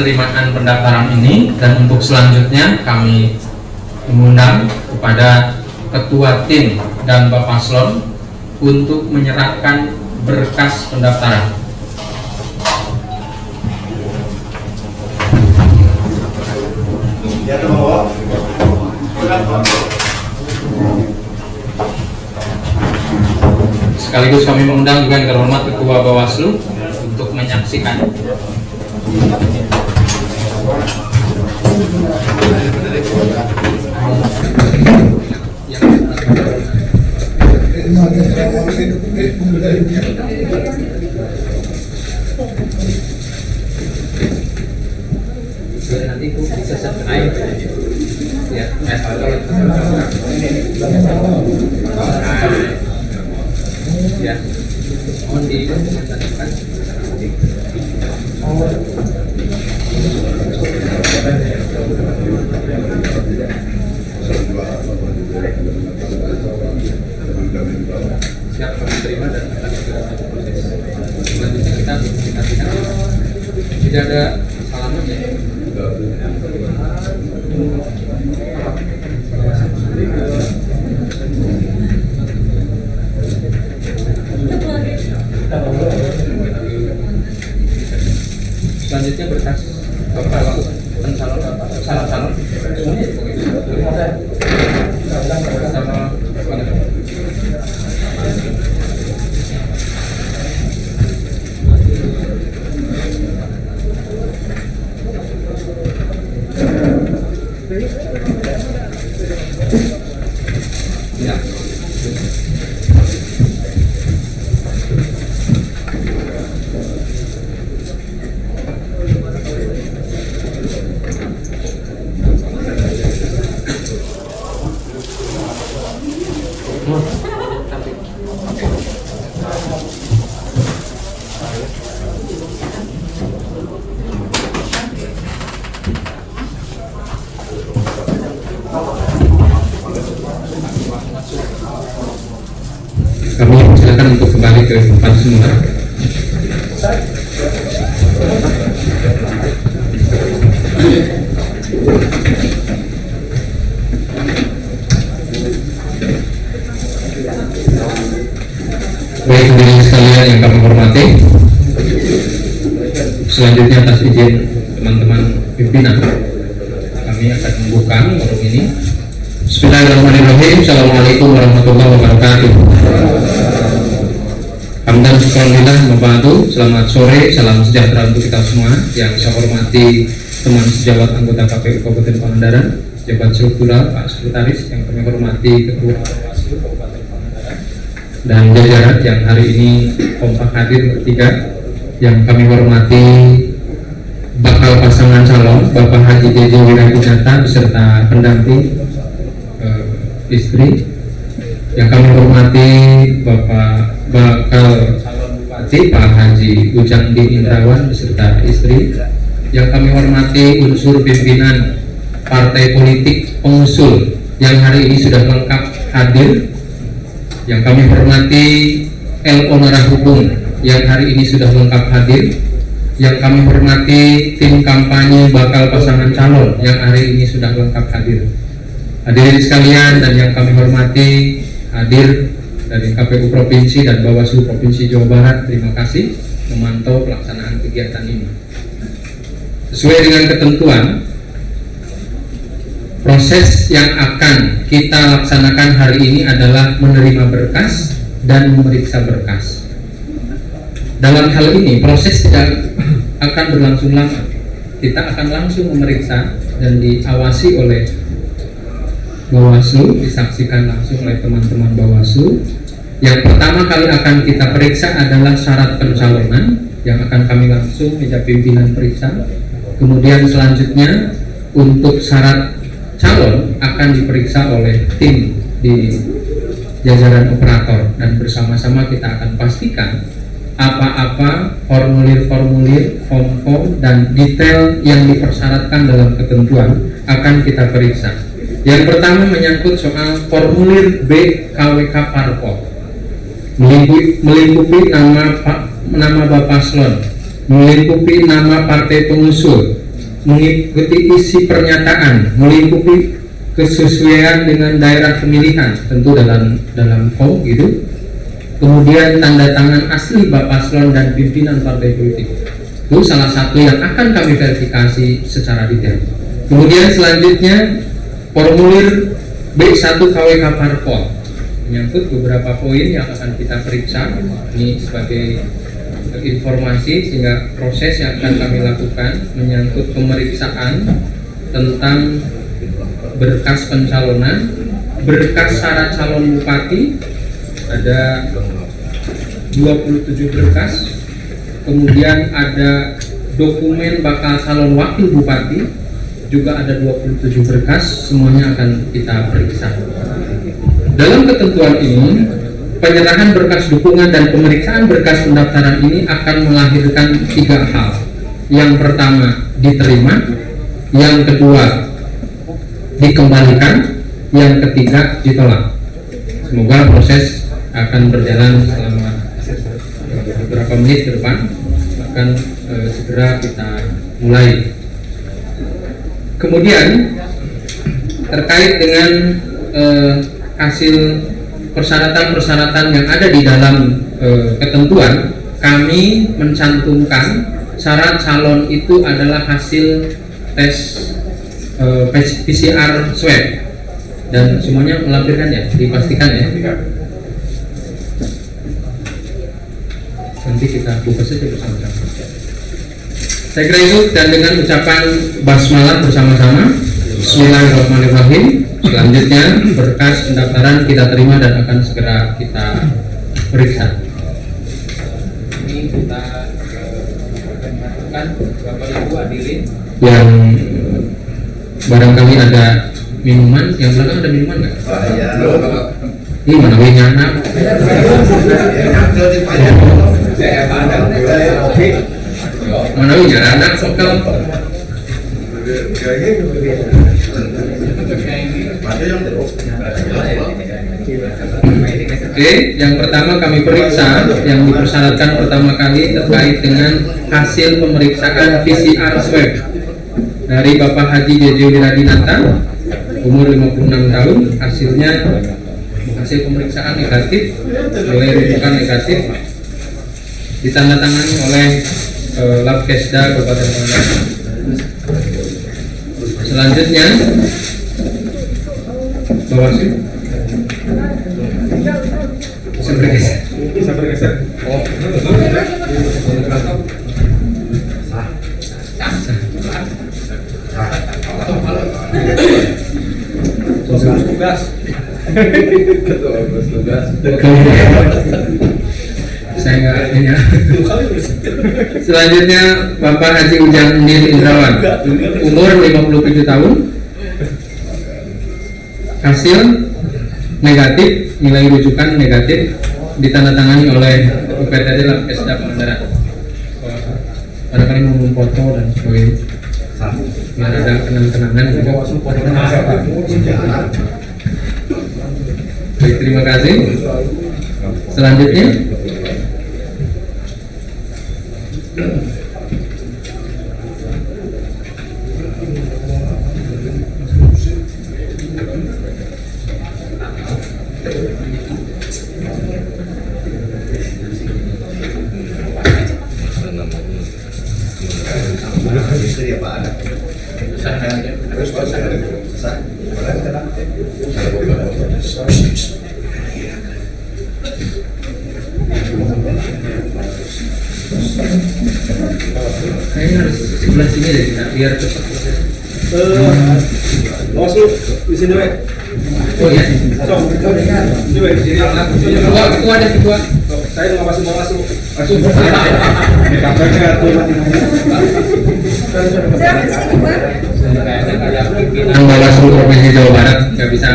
penerimaan pendaftaran ini, dan untuk selanjutnya kami mengundang kepada Ketua Tim dan Bapak Paslon untuk menyerahkan berkas pendaftaran. Sekaligus kami mengundang juga yang terhormat Ketua Bawaslu untuk menyaksikan. Nanti itu bisa sampai ya, ya, mohon ditanyakan. Siap kami terima dan akan segera lanjut proses. Selanjutnya kita komunikasikan. Tidak ada salaman ya. Selanjutnya berkas pencalon calon semuanya sama ya. Kami silakan untuk kembali ke tempat semula. Baik, hadirin sekalian yang kami hormati, selanjutnya atas izin teman-teman pimpinan, kami akan membuka forum ini. Bismillahirrahmanirrahim. Assalamualaikum warahmatullahi wabarakatuh. Hamdan syukurillah membantu. Selamat sore, salam sejahtera untuk kita semua. Yang saya hormati teman sejawat anggota KPU Kabupaten Pangandaran, Jabat Struktural, Pak Sekretaris, yang kami hormati Ketua Bawaslu Kabupaten Pangandaran, dan jajaran yang hari ini kompak hadir bertiga, yang kami hormati bakal pasangan calon Bapak Haji JJ Wirajinata beserta pendamping istri, yang kami hormati Bapak bakal calon bupati Pak Haji Ujangdi Indrawan beserta istri, yang kami hormati unsur pimpinan partai politik pengusul yang hari ini sudah lengkap hadir, yang kami hormati LO Narah Hukum yang hari ini sudah lengkap hadir, yang kami hormati tim kampanye bakal pasangan calon yang hari ini sudah lengkap hadir. Hadirin sekalian dan yang kami hormati hadir dari KPU Provinsi dan Bawaslu Provinsi Jawa Barat, terima kasih memantau pelaksanaan kegiatan ini. Sesuai dengan ketentuan, proses yang akan kita laksanakan hari ini adalah menerima berkas dan memeriksa berkas. Dalam hal ini proses tidak akan berlangsung lama. Kita akan langsung memeriksa dan diawasi oleh Bawaslu, disaksikan langsung oleh teman-teman Bawaslu. Yang pertama kali akan kita periksa adalah syarat pencalonan, yang akan kami langsung meja pimpinan periksa. Kemudian selanjutnya untuk syarat calon akan diperiksa oleh tim di jajaran operator, dan bersama-sama kita akan pastikan apa-apa formulir-formulir, form-form, dan detail yang dipersyaratkan dalam ketentuan akan kita periksa. Yang pertama menyangkut soal formulir B KWK Parpol, melingkupi nama Bapak Paslon, melingkupi nama partai pengusul, mengikuti isi pernyataan, meliputi kesesuaian dengan daerah pemilihan, tentu dalam form gitu. Kemudian tanda tangan asli Bapak paslon dan pimpinan partai politik. Itu salah satu yang akan kami verifikasi secara detail. Kemudian selanjutnya formulir B1 KWK Parpol menyangkut beberapa poin yang akan kita periksa. Ini sebagai informasi sehingga proses yang akan kami lakukan menyangkut pemeriksaan tentang berkas pencalonan, berkas syarat calon bupati, ada 27 berkas, kemudian ada dokumen bakal calon wakil bupati, juga ada 27 berkas, semuanya akan kita periksa. Dalam ketentuan ini, penyerahan berkas dukungan dan pemeriksaan berkas pendaftaran ini akan melahirkan 3 hal. Yang pertama, diterima; yang kedua, dikembalikan; yang ketiga, ditolak. Semoga proses akan berjalan selama beberapa menit ke depan, akan segera kita mulai. Kemudian terkait dengan hasil persyaratan-persyaratan yang ada di dalam ketentuan, kami mencantumkan syarat calon itu adalah hasil tes PCR swab, dan semuanya melampirkan ya, dipastikan ya. Nanti kita buka saja bersama-sama. Saya kira itu, dan dengan ucapan basmalah bersama-sama, Bismillahirrahmanirrahim. Selanjutnya berkas pendaftaran kita terima dan akan segera kita periksa. Ini kita akan melakukan Bapak Ibu hadirin yang barangkali ada minuman. Yang belakang ada minuman nggak? Ini mana winyana? Mana winyana anak sokal? Oke, yang pertama kami periksa, yang dipersyaratkan pertama kali terkait dengan hasil pemeriksaan PCR swab dari Bapak Haji Jeje Wiradinata, umur 56 tahun. Hasilnya hasil pemeriksaan negatif, nilai rujukan negatif, ditandatangani oleh Labkesda Kabupaten Pangandaran. Selanjutnya Bawaslu bisa bergeser. Oh. Tugas. Saya nggak ini. Selanjutnya Bapak Haji Ujang Indrawan, umur 57 tahun. Hasil negatif, nilai rujukan negatif, ditandatangani oleh UPTD Labkesda Pangandaran. Barangkali mau memfoto dan sebagainya, biar ada kenang-kenangan. Baik, terima kasih. Selanjutnya kayaknya harus sebelah sini deh, biar cepat. Masuk di sini, Wek. Oh iya. Ini, Wek, di sini. Ketua ada ketua. Saya mau masuk. Masuk. Kabarnya tuh mati. Yang Bawaslu Provinsi Jawa Barat nggak bisa.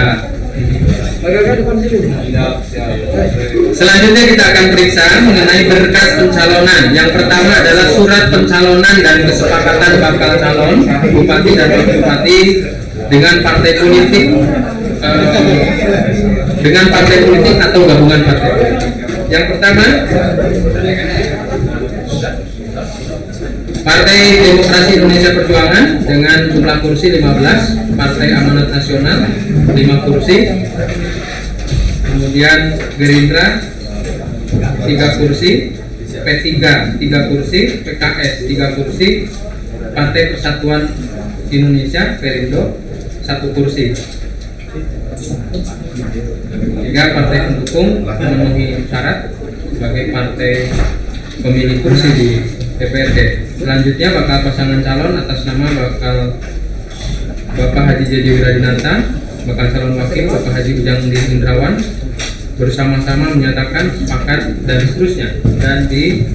Selanjutnya kita akan periksa mengenai berkas pencalonan. Yang pertama adalah surat pencalonan dan kesepakatan bakal calon bupati dan wakil bupati dengan partai politik, atau gabungan partai politik. Yang pertama Partai Demokrasi Indonesia Perjuangan dengan jumlah kursi 15, Partai Amanat Nasional 5 kursi, kemudian Gerindra 3 kursi, P3 3 kursi, PKS 3 kursi, Partai Persatuan Indonesia Perindo 1 kursi. 3 partai pendukung memenuhi syarat sebagai partai pemilih kursi di DPRD. Selanjutnya bakal pasangan calon atas nama bakal Bapak Haji Jadi Wiradinata, bakal calon wakil Bapak Haji Ujang Indrawan bersama-sama menyatakan sepakat dan seterusnya, dan di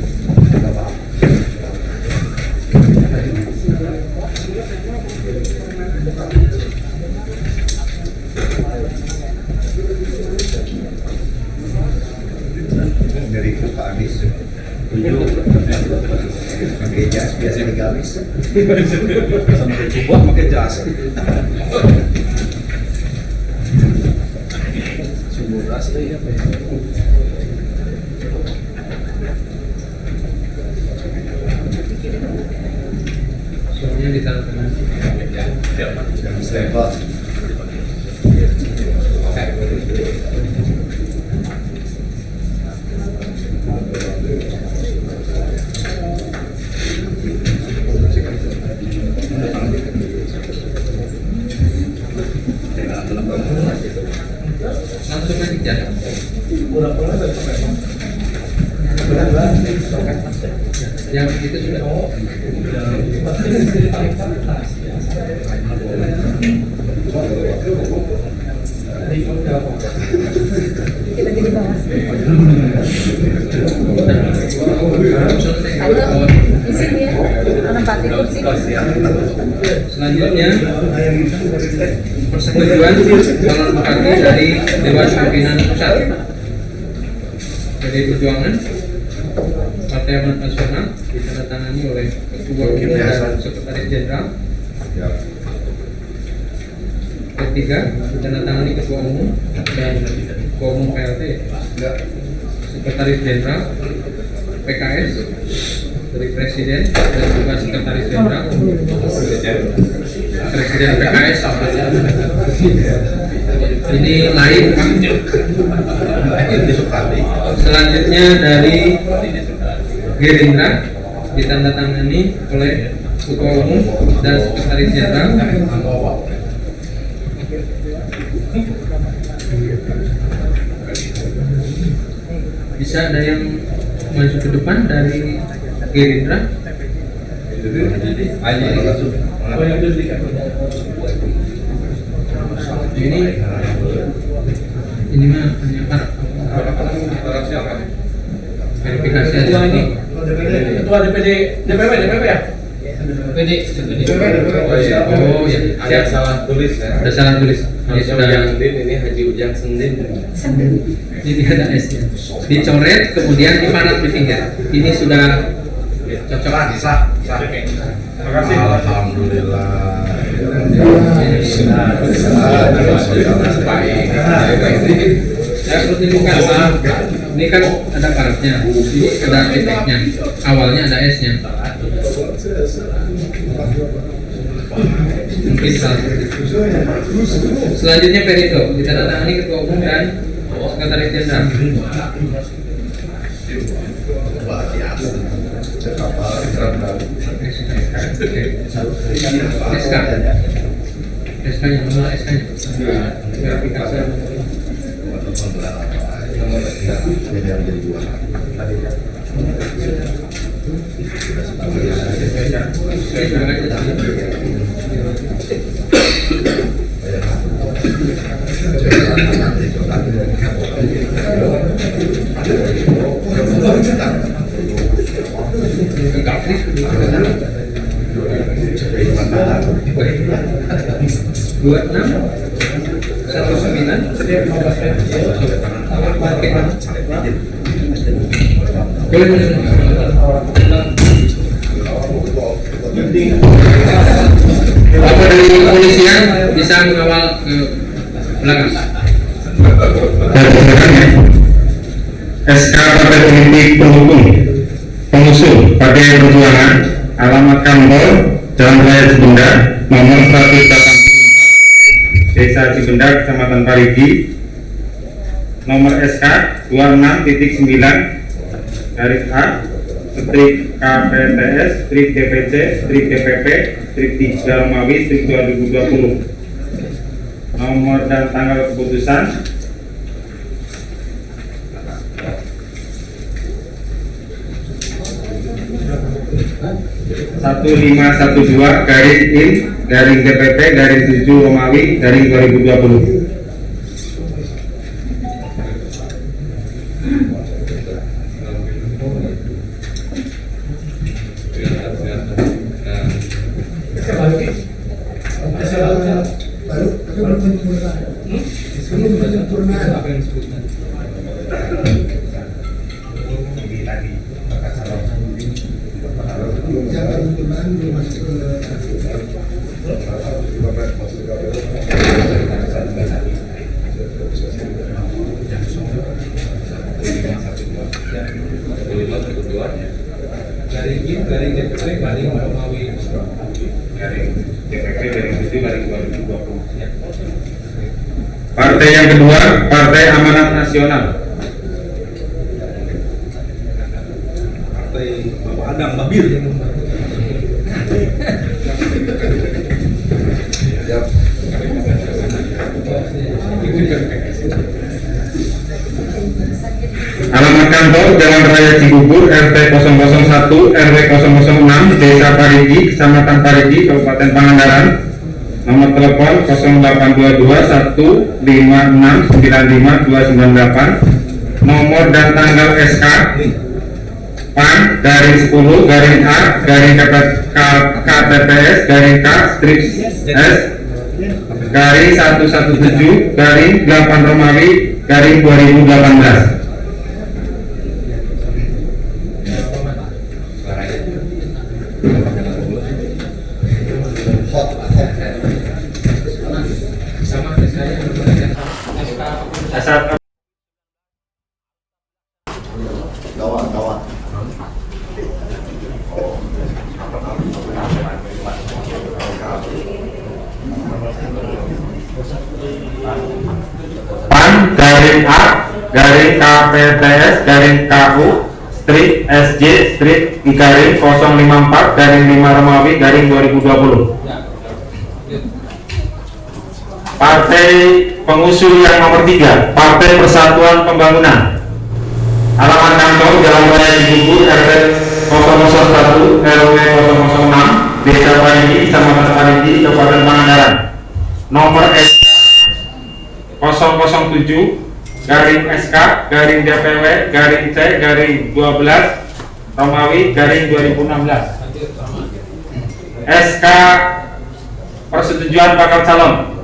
dari Pak Anies pakai jas biasa digamis sampai coba pakai jas sumur asli apa ya. soalnya ditantang stempel langsung aja. Yang itu sudah. Kita jadi bawah. Di sini ya, menempati kursi. Selanjutnya persetujuan calon bupati dari Dewan Pimpinan Pusat PDI Perjuangan Partai Amanat Nasional ditandatangani oleh Ketua Umum dan Sekretaris Jenderal. Ketiga ditandatangani Ketua Umum dan Ketua Umum PLT, Sekretaris Jenderal PKS dari Presiden dan juga Sekretaris Jenderal Presiden PKS. Ini lain. Selanjutnya dari Gerindra ditandatangani oleh Ketua Umum dan Sekretaris Jenderal. Bisa ada yang maju ke depan dari Gerindra? Ini mah hanya verifikasi aja. Ketua DPD DPW ya? PD. Oh ya, Ada salah tulis ya. ada salah tulis. Ini Harusnya sudah, Ujang Din, ini Haji Ujang Sendin. ini ada S-nya. Dicoret kemudian dipanat di pinggir. Ini sudah cocok. sah. Terima kasih. Alhamdulillah. Saya perlu tunjukkan, ini kan ada karetnya, ada titiknya, awalnya ada S-nya. Mungkin salah. Selanjutnya Perindo ditandatangani Ketua Umum dan Sekretaris Jenderal. SK-nya, nomor SK-nya. Verifikasi. Dua enam 19. Boleh. Apa dari kepolisian bisa mengawal ke belakang? SK Partai Politik Pendukung Pengusung Partai Perjuangan alamat kantor Jalan Raya Cibendak nomor 184 Desa Cibendak Kecamatan Parigi, nomor SK 26.9 garis A strip KPTS strip DPC strip DPP strip 3 Romawi strip 2020. Nomor dan tanggal keputusan 1512 garis in garing DPP garing 7 Romawi garing 2020. Garing DPP garing Romawi garing DPP garing 7 garing 2020. Partai yang kedua, Partai Amanat Nasional. Partai Bapak Adang Babir. Alamat kantor Jalan Raya Cibubur RT 001 RW 006 Desa Parigi Kecamatan Parigi Kabupaten Pangandaran. Nomor telepon 0822 156 95 298. Nomor dan tanggal SK PAN garing 10 garing A garing KTPS garing K strip S garing 117 garing 8 Romawi garing 2018. Asal Kawan. PAN garing A garing KPTS garing KU strip SJ strip garing 054 garing 5 Romawi garing 2020. Partai pengusul yang nomor 3, Partai Persatuan Pembangunan. Alamat kantor Jalan Raya Cibubur RT 001 RW 006 Desa Parigi Kecamatan Parigi Kabupaten Pangandaran. Nomor SK 007 garing SK garing DPW garing C garing 12 Romawi garing 2016. SK persetujuan bakal calon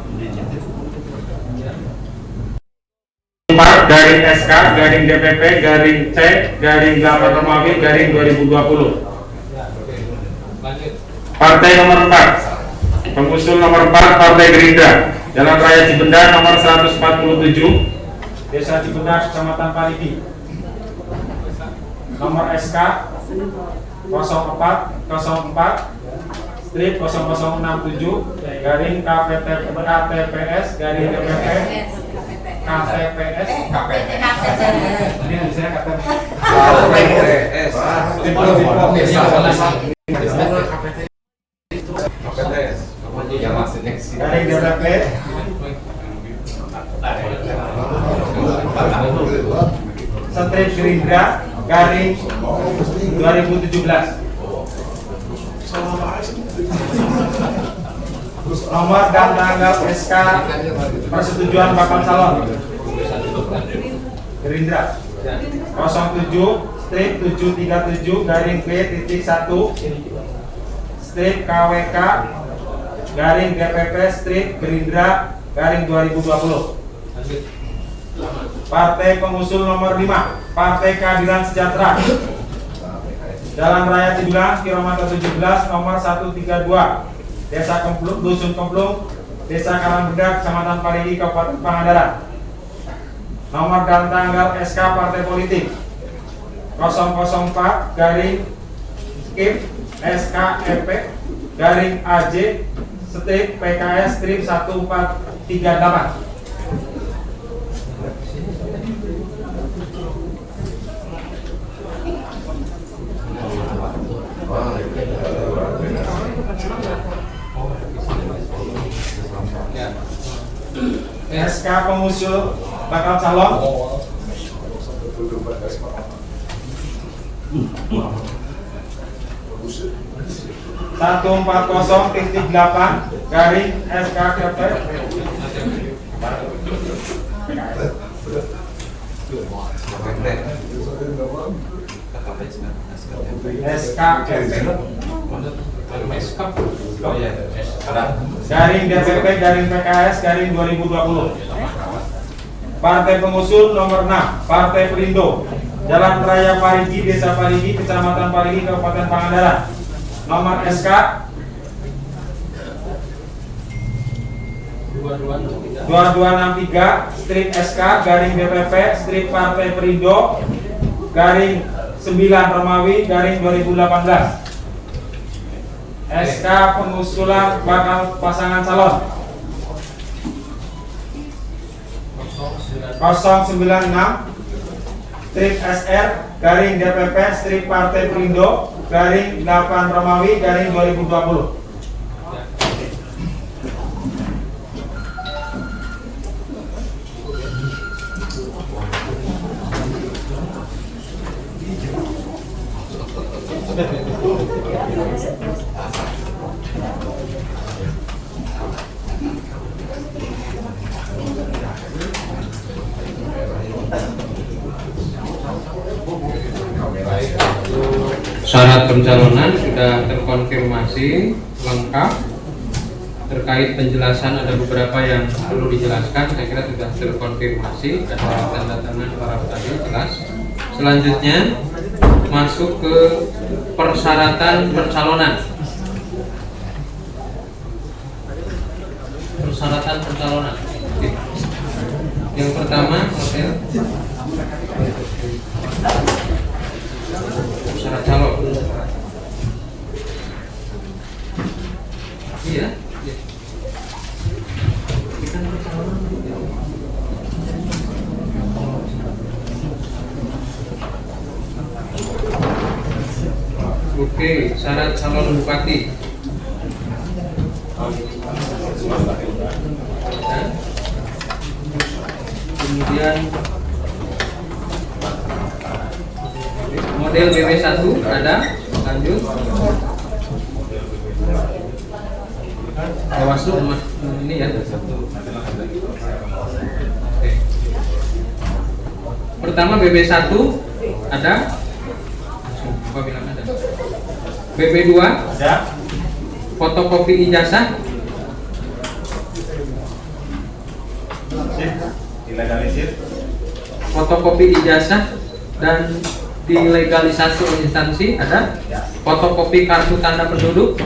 4 garing SK garing DPP garing C garing 8 Romawi garing 2020. Partai nomor 4, pengusul nomor 4 Partai Gerindra, Jalan Raya Cibendak nomor 147 Desa Cibendak Kecamatan Parigi. Nomor SK 0404 strip 0067 garing KTPS garing DPP KTPS ini saya kata garing DPP strip Gerindra garing 2017. Nomor dan tanggal SK persetujuan bakal calon Gerindra 07 strip 737 garing P titik 1 strip KWK garing DPP strip Gerindra garing 2020. Partai pengusul nomor 5, Partai Keadilan Sejahtera, Jalan Raya Cibendak kilometer 17 nomor 132 Desa Kemplung, Dusun Kemplung, Desa Karangbedak, Kecamatan Parigi, Kabupaten Pangandaran. Nomor dan tanggal SK Partai Politik 004 garing skip SKEP garing AJ strip PKS strip 1438. SK pengusul bakal calon satu 140.8 garing SKKP garing DPP garing PKS garing 2020. Partai pengusul nomor 6 Partai Perindo, Jalan Raya Parigi, Desa Parigi, Kecamatan Parigi, Kabupaten Pangandaran. Nomor SK 2263 strip SK garing DPP strip Partai Perindo garing 9 Romawi garing 2018. SK pengusulan bakal pasangan calon 096 strip SR garing DPP strip Partai Perindo garing 8 Romawi garing 2020. Syarat pencalonan sudah terkonfirmasi lengkap. Terkait penjelasan ada beberapa yang perlu dijelaskan, saya kira sudah terkonfirmasi, ada tanda tangan para tadi jelas. Selanjutnya masuk ke persyaratan pencalonan. Persyaratan pencalonan. Oke. Yang pertama, hotel. Syarat calon. Iya. Oke, syarat calon bupati. Kemudian model BW1 ada, lanjut. Bawaslu ini ya. Oke. Pertama BB1 ada. Apa bilang ada? BB2 Ada. fotokopi ijazah. Dilegalisir. Fotokopi ijazah dan dilegalisasi instansi ada. Fotokopi kartu tanda penduduk.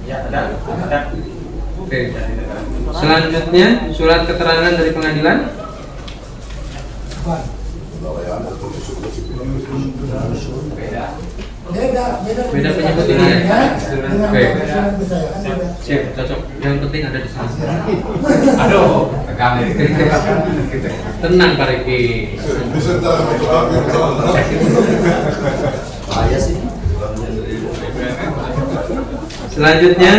Ya, ada. Oke. Selanjutnya surat keterangan dari pengadilan. Beda penyebut ini ya. Oke. Siap, cocok. Yang penting ada di sana. Aduh, tekan nih. Tenang Pak Riki. Bahaya sih. Selanjutnya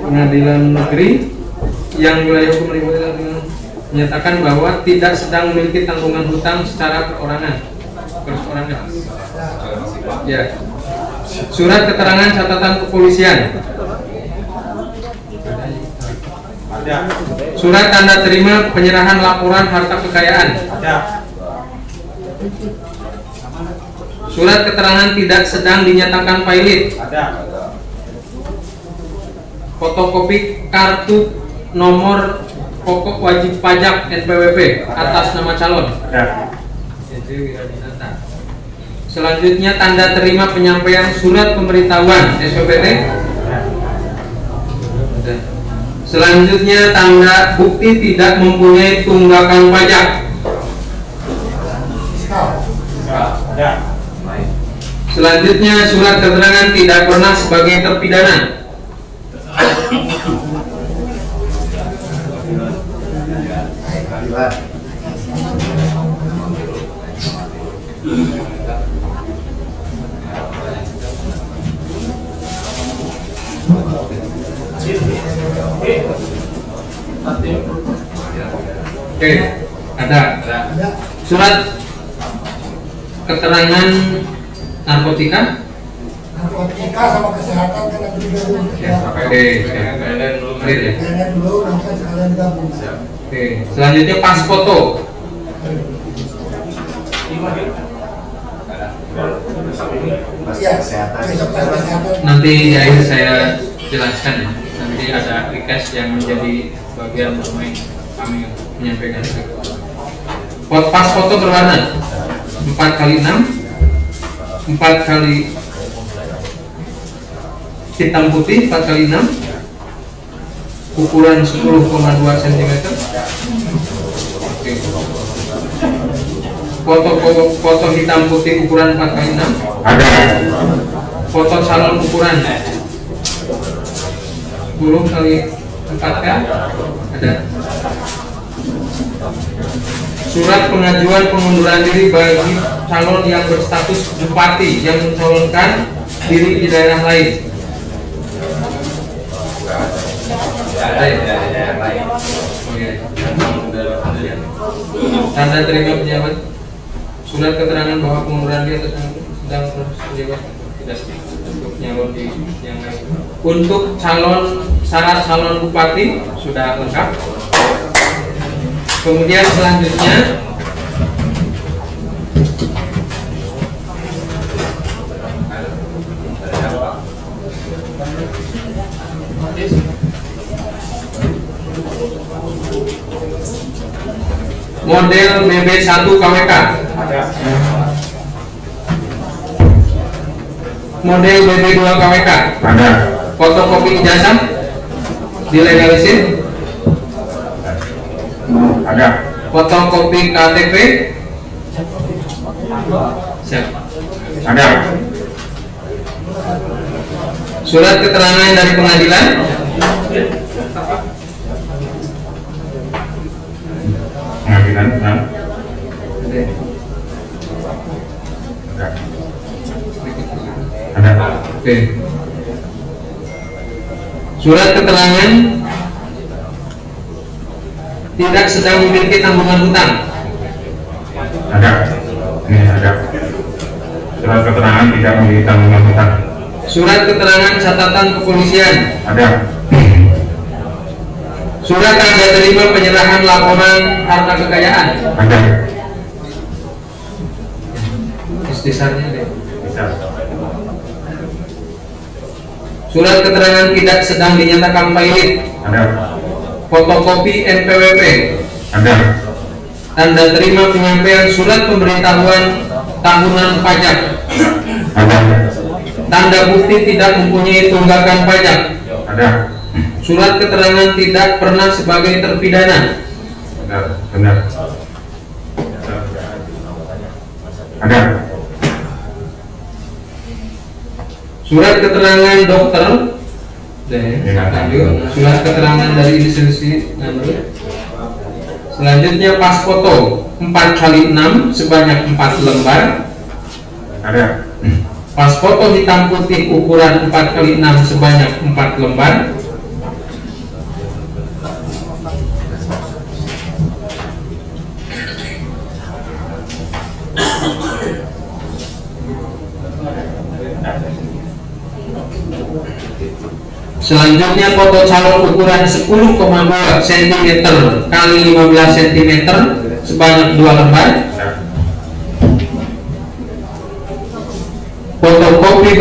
pengadilan negeri yang wilayah hukum menyatakan bahwa tidak sedang memiliki tanggungan hutang secara perorangan. Ya. Surat keterangan catatan kepolisian. Ada. Surat tanda terima penyerahan laporan harta kekayaan. Ada. Surat keterangan tidak sedang dinyatakan pilot. Ada. Fotokopi kartu nomor pokok wajib pajak NPWP atas nama calon. Ada. Selanjutnya tanda terima penyampaian surat pemberitahuan SPPT. Selanjutnya tanda bukti tidak mempunyai tunggakan pajak. Ada. Selanjutnya surat keterangan tidak pernah sebagai terpidana. Oke, ada. Surat keterangan narkotika. Narkotika sama kesehatan kan ada digabung. Oke, clear ya. Kalian dulu nanti sekalian gabung. Oke, selanjutnya pas foto. Iya, kesehatan. Nanti di akhir saya jelaskan ya. Nanti ada request yang menjadi bagian domain kami menyampaikan. Pas foto berwarna 4x6, 4x hitam putih 4x6, ukuran 10,2 cm. Oke. Foto hitam putih ukuran 4x6. Ada. Foto salon ukuran 10x4K. Ada. Surat pengajuan pengunduran diri bagi calon yang berstatus bupati yang mencalonkan diri di daerah lain. Ada ya? Oke. Tanda terima pejabat. Surat keterangan bahwa pengunduran diri atas sedang proses pejabat tidak untuk nyalon di yang lain. Untuk syarat calon bupati sudah lengkap. Kemudian selanjutnya model BB1 KWK. Model BB2 KWK. Ada. Fotokopi ijazah dilegalisir. Ada. Fotokopi KTP. Siap. Ada. Surat keterangan dari pengadilan. Pengadilan. Ada. Oke. Surat keterangan tidak sedang memiliki tanggungan hutang. Ada. Ini ada. Surat keterangan tidak memiliki tanggungan hutang. Surat keterangan catatan kepolisian. Ada. Surat tanda terima penyerahan laporan harta kekayaan. Ada. Istisarnya deh. Bisa. Surat keterangan tidak sedang dinyatakan valid. Ada. Fotokopi NPWP. Ada. Tanda terima penyampaian surat pemberitahuan tahunan pajak. Ada. Tanda bukti tidak mempunyai tunggakan pajak. Ada. Surat keterangan tidak pernah sebagai terpidana. Benar. Benar. Ada. Surat keterangan dokter. Lanjut. Surat keterangan dari institusi. Selanjutnya pas foto 4x6 sebanyak 4 lembar. Ada. Pas foto hitam putih ukuran 4x6 sebanyak 4 lembar. Selanjutnya foto calon ukuran 10,2 cm kali 15 cm sebanyak 2 lembar. Fotokopi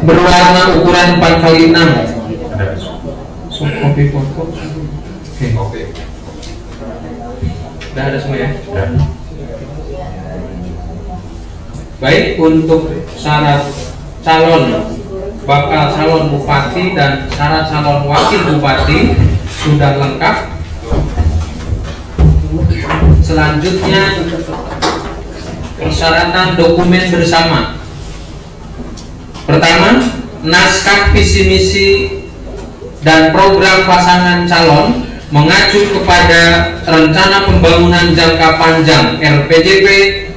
berwarna ukuran 4x6. Ada. Kopi foto. Oke. Sudah ada semua ya? Ya. Baik, untuk syarat bakal calon bupati dan syarat calon wakil bupati sudah lengkap. Selanjutnya persyaratan dokumen bersama. Pertama, naskah visi misi dan program pasangan calon mengacu kepada rencana pembangunan jangka panjang RPJP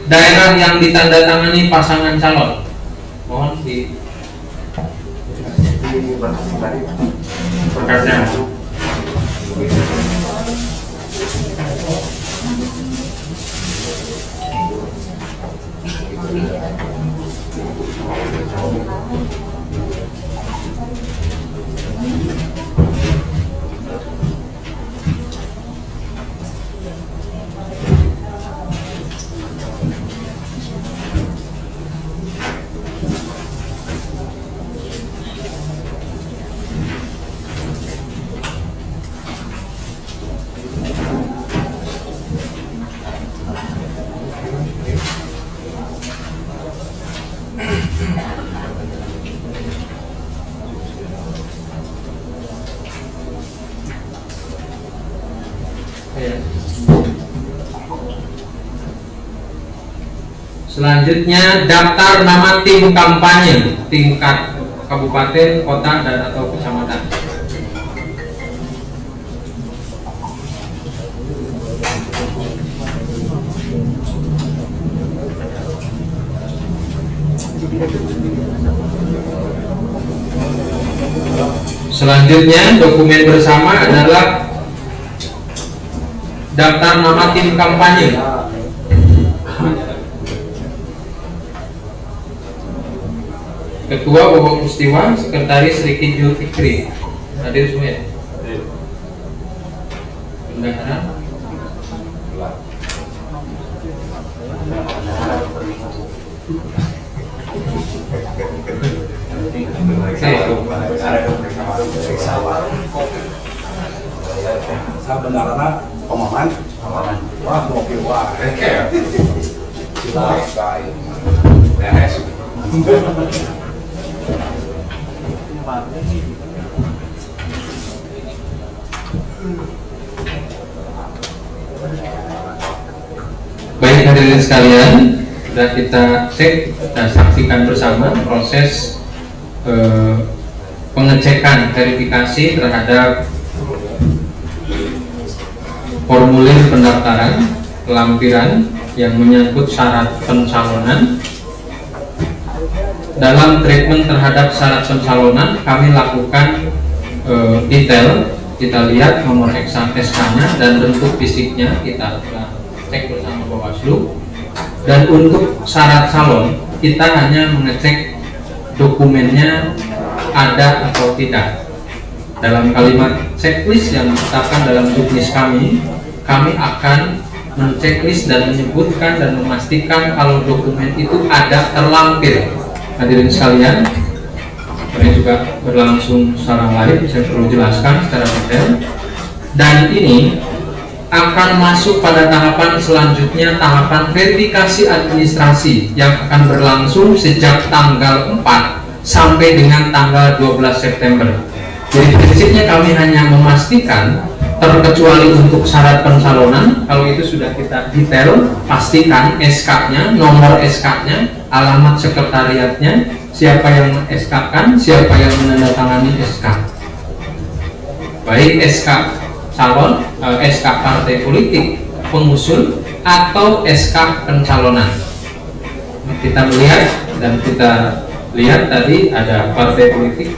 daerah yang ditandatangani pasangan calon. Mohon di berkasnya. Selanjutnya daftar nama tim kampanye tingkat kabupaten, kota, dan atau kecamatan. Selanjutnya dokumen bersama adalah daftar nama tim kampanye. Ketua Bobok Mustiwa, Sekretaris Riki Jul Fikri. Hadir semua ya? Bendahara. Saya benar-benar pemahaman. Wah, mobil wah. Silakan. Baik hadirin sekalian, sudah kita cek, kita saksikan bersama proses pengecekan verifikasi terhadap formulir pendaftaran lampiran yang menyangkut syarat pencalonan. Dalam treatment terhadap syarat pencalonan kami lakukan detail. Kita lihat nomor SK-nya dan bentuk fisiknya kita cek bersama Bawaslu. Dan untuk syarat calon kita hanya mengecek dokumennya ada atau tidak. Dalam kalimat checklist yang ditetapkan dalam juknis kami akan menceklis dan menyebutkan dan memastikan kalau dokumen itu ada terlampir. Hadirin sekalian, ini juga berlangsung secara live, saya perlu jelaskan secara detail. Dan ini akan masuk pada tahapan selanjutnya, tahapan verifikasi administrasi yang akan berlangsung sejak tanggal 4 sampai dengan tanggal 12 September. Jadi prinsipnya kami hanya memastikan, terkecuali untuk syarat pencalonan, kalau itu sudah kita detail, pastikan SK-nya, nomor SK-nya, alamat sekretariatnya, siapa yang SK-kan, siapa yang menandatangani SK. Baik SK calon, SK partai politik pengusul atau SK pencalonan. Kita melihat dan kita lihat tadi ada partai politik.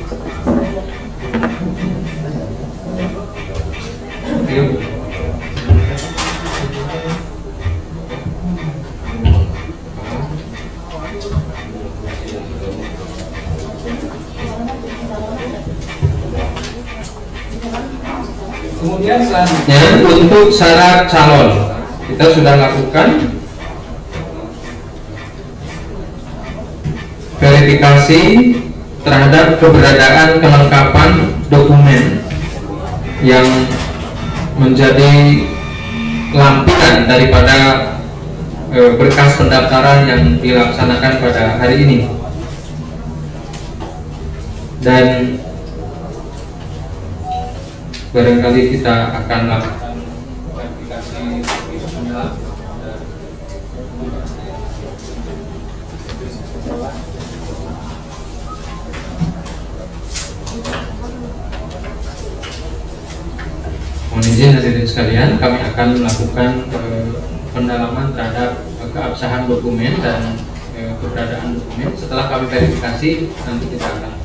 Kemudian selanjutnya untuk syarat calon kita sudah lakukan verifikasi terhadap keberadaan kelengkapan dokumen yang menjadi lampiran daripada berkas pendaftaran yang dilaksanakan pada hari ini. Dan barangkali kita akan lakukan verifikasi mendalam. Mohon izin hadirin sekalian, kami akan melakukan pendalaman terhadap keabsahan dokumen dan keberadaan dokumen. Setelah kami verifikasi, nanti kita akan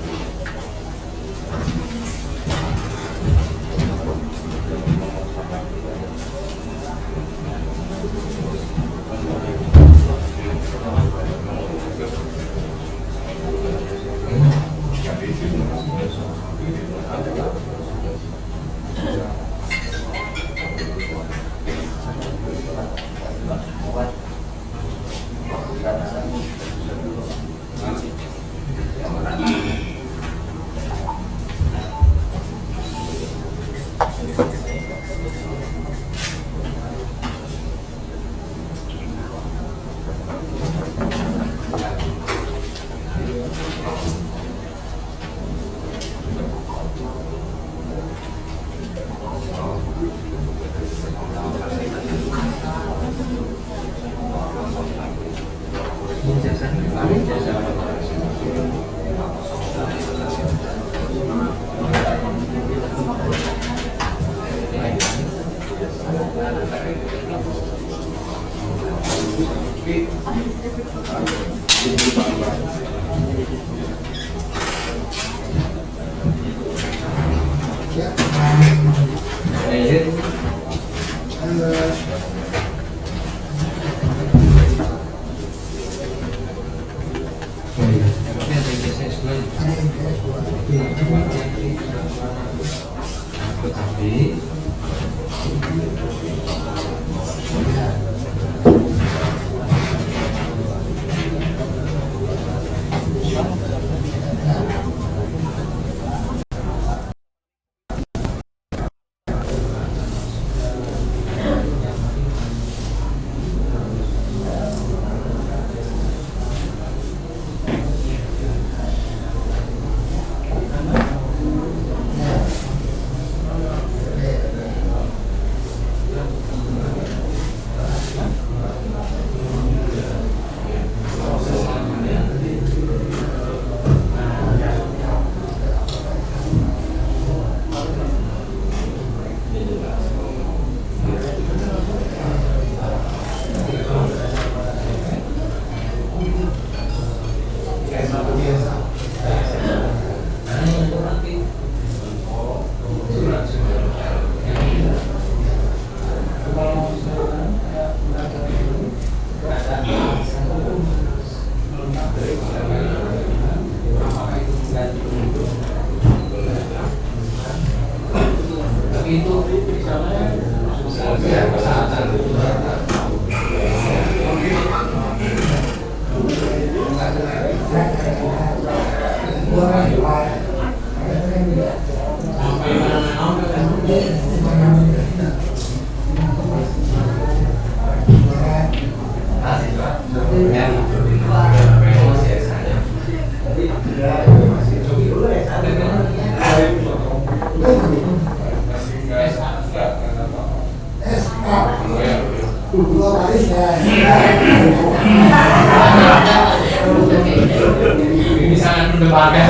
Ini sangat mendebarkan.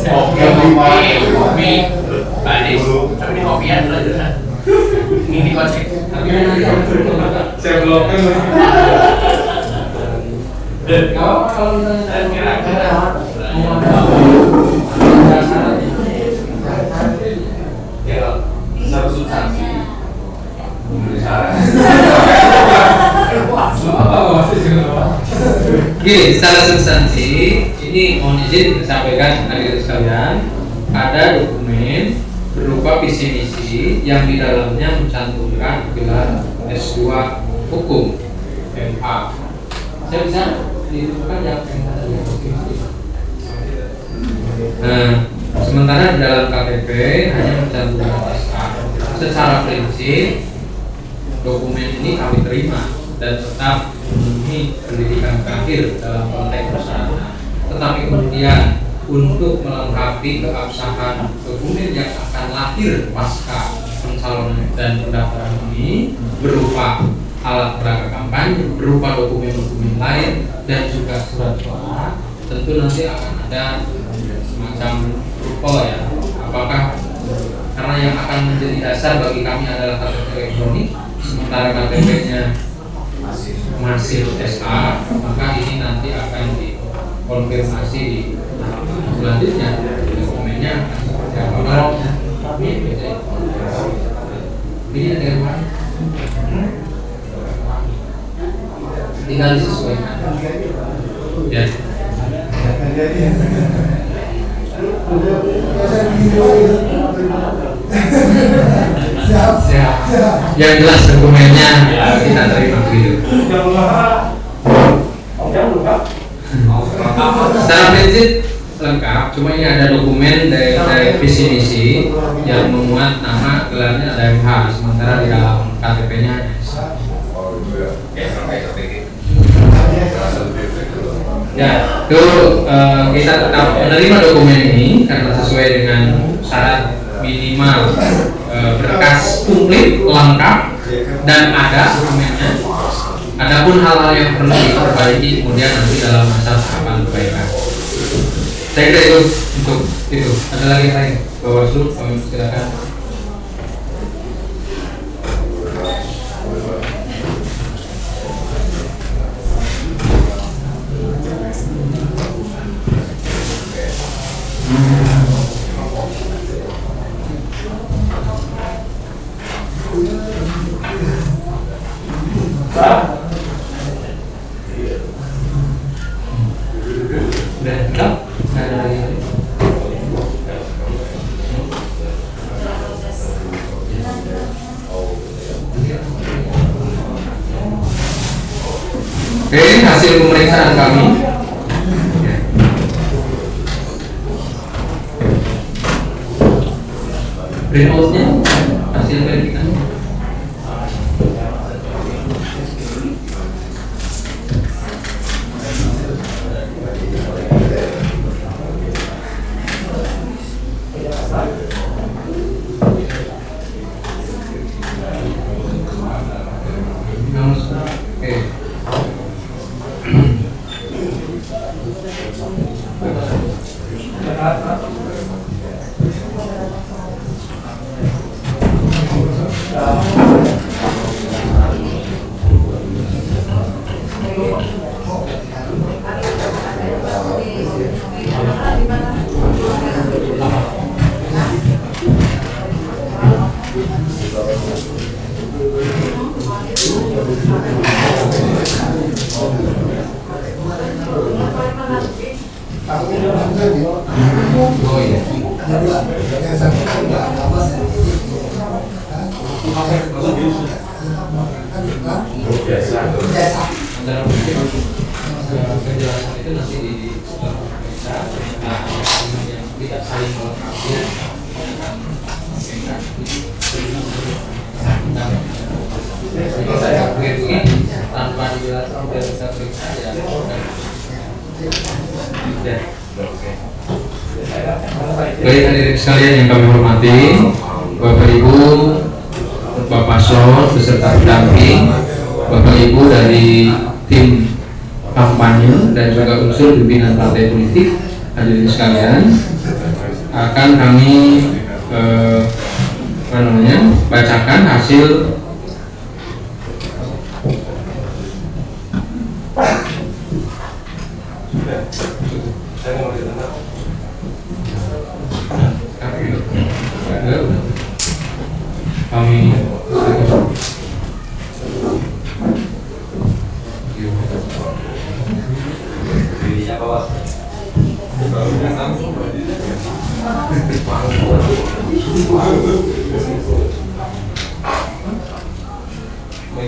Kopi, Balis, tapi ini kopian dulu aja. Ini kocek. Saya belum. Kalau misalnya kira-kira substansi. Oke, secara substansi ini mohon izin disampaikan hadirin sekalian, ada dokumen berupa visi misi yang di dalamnya mencantumkan gelar S2 Hukum MA. Saya bisa ditunjukkan yang nah, sementara di dalam KTP hanya mencantumkan SA. Secara prinsip dokumen ini kami terima dan tetap memenuhi pendidikan terakhir dalam konteks persyaratan. Tetapi kemudian untuk melengkapi keabsahan dokumen yang akan lahir pasca pencalonan dan pendaftaran ini berupa alat peraga kampanye, berupa dokumen-dokumen lain, dan juga surat suara, tentu nanti akan ada semacam rupel ya. Apakah karena yang akan menjadi dasar bagi kami adalah KTP elektronik, sementara KTP-nya masih SA, maka ini nanti akan dikonfirmasi di selanjutnya dokumennya seperti apa. Kalau ini ada yang mana? Tinggal disesuaikan. Ya. Yang jelas dokumennya kita terima begitu. Secara prinsip lengkap, cuma ini ada dokumen dari visi misi yang memuat nama gelarnya ada MH, sementara di dalam KTP-nya ya, itu kita tetap menerima dokumen ini karena sesuai dengan syarat minimal berkas komplit, lengkap, dan ada dokumennya. Adapun hal-hal yang perlu diperbaiki kemudian nanti dalam masa tahapan perbaikan. Saya kira itu untuk itu. Ada lagi yang lain? Bawaslu, silakan. Oke, hasil pemeriksaan kami. Print-outnya, hasil verifikasi. Penjelasan itu nanti di yang tidak saling melengkapi saya begini tanpa dijelaskan sudah bisa periksa ya. Baik hadirin sekalian yang kami hormati, Bapak Ibu, Bapak Paslon beserta pendamping, Bapak Ibu dari tim kampanye dan juga unsur pimpinan partai politik, hadirin sekalian, akan kami bacakan hasil kami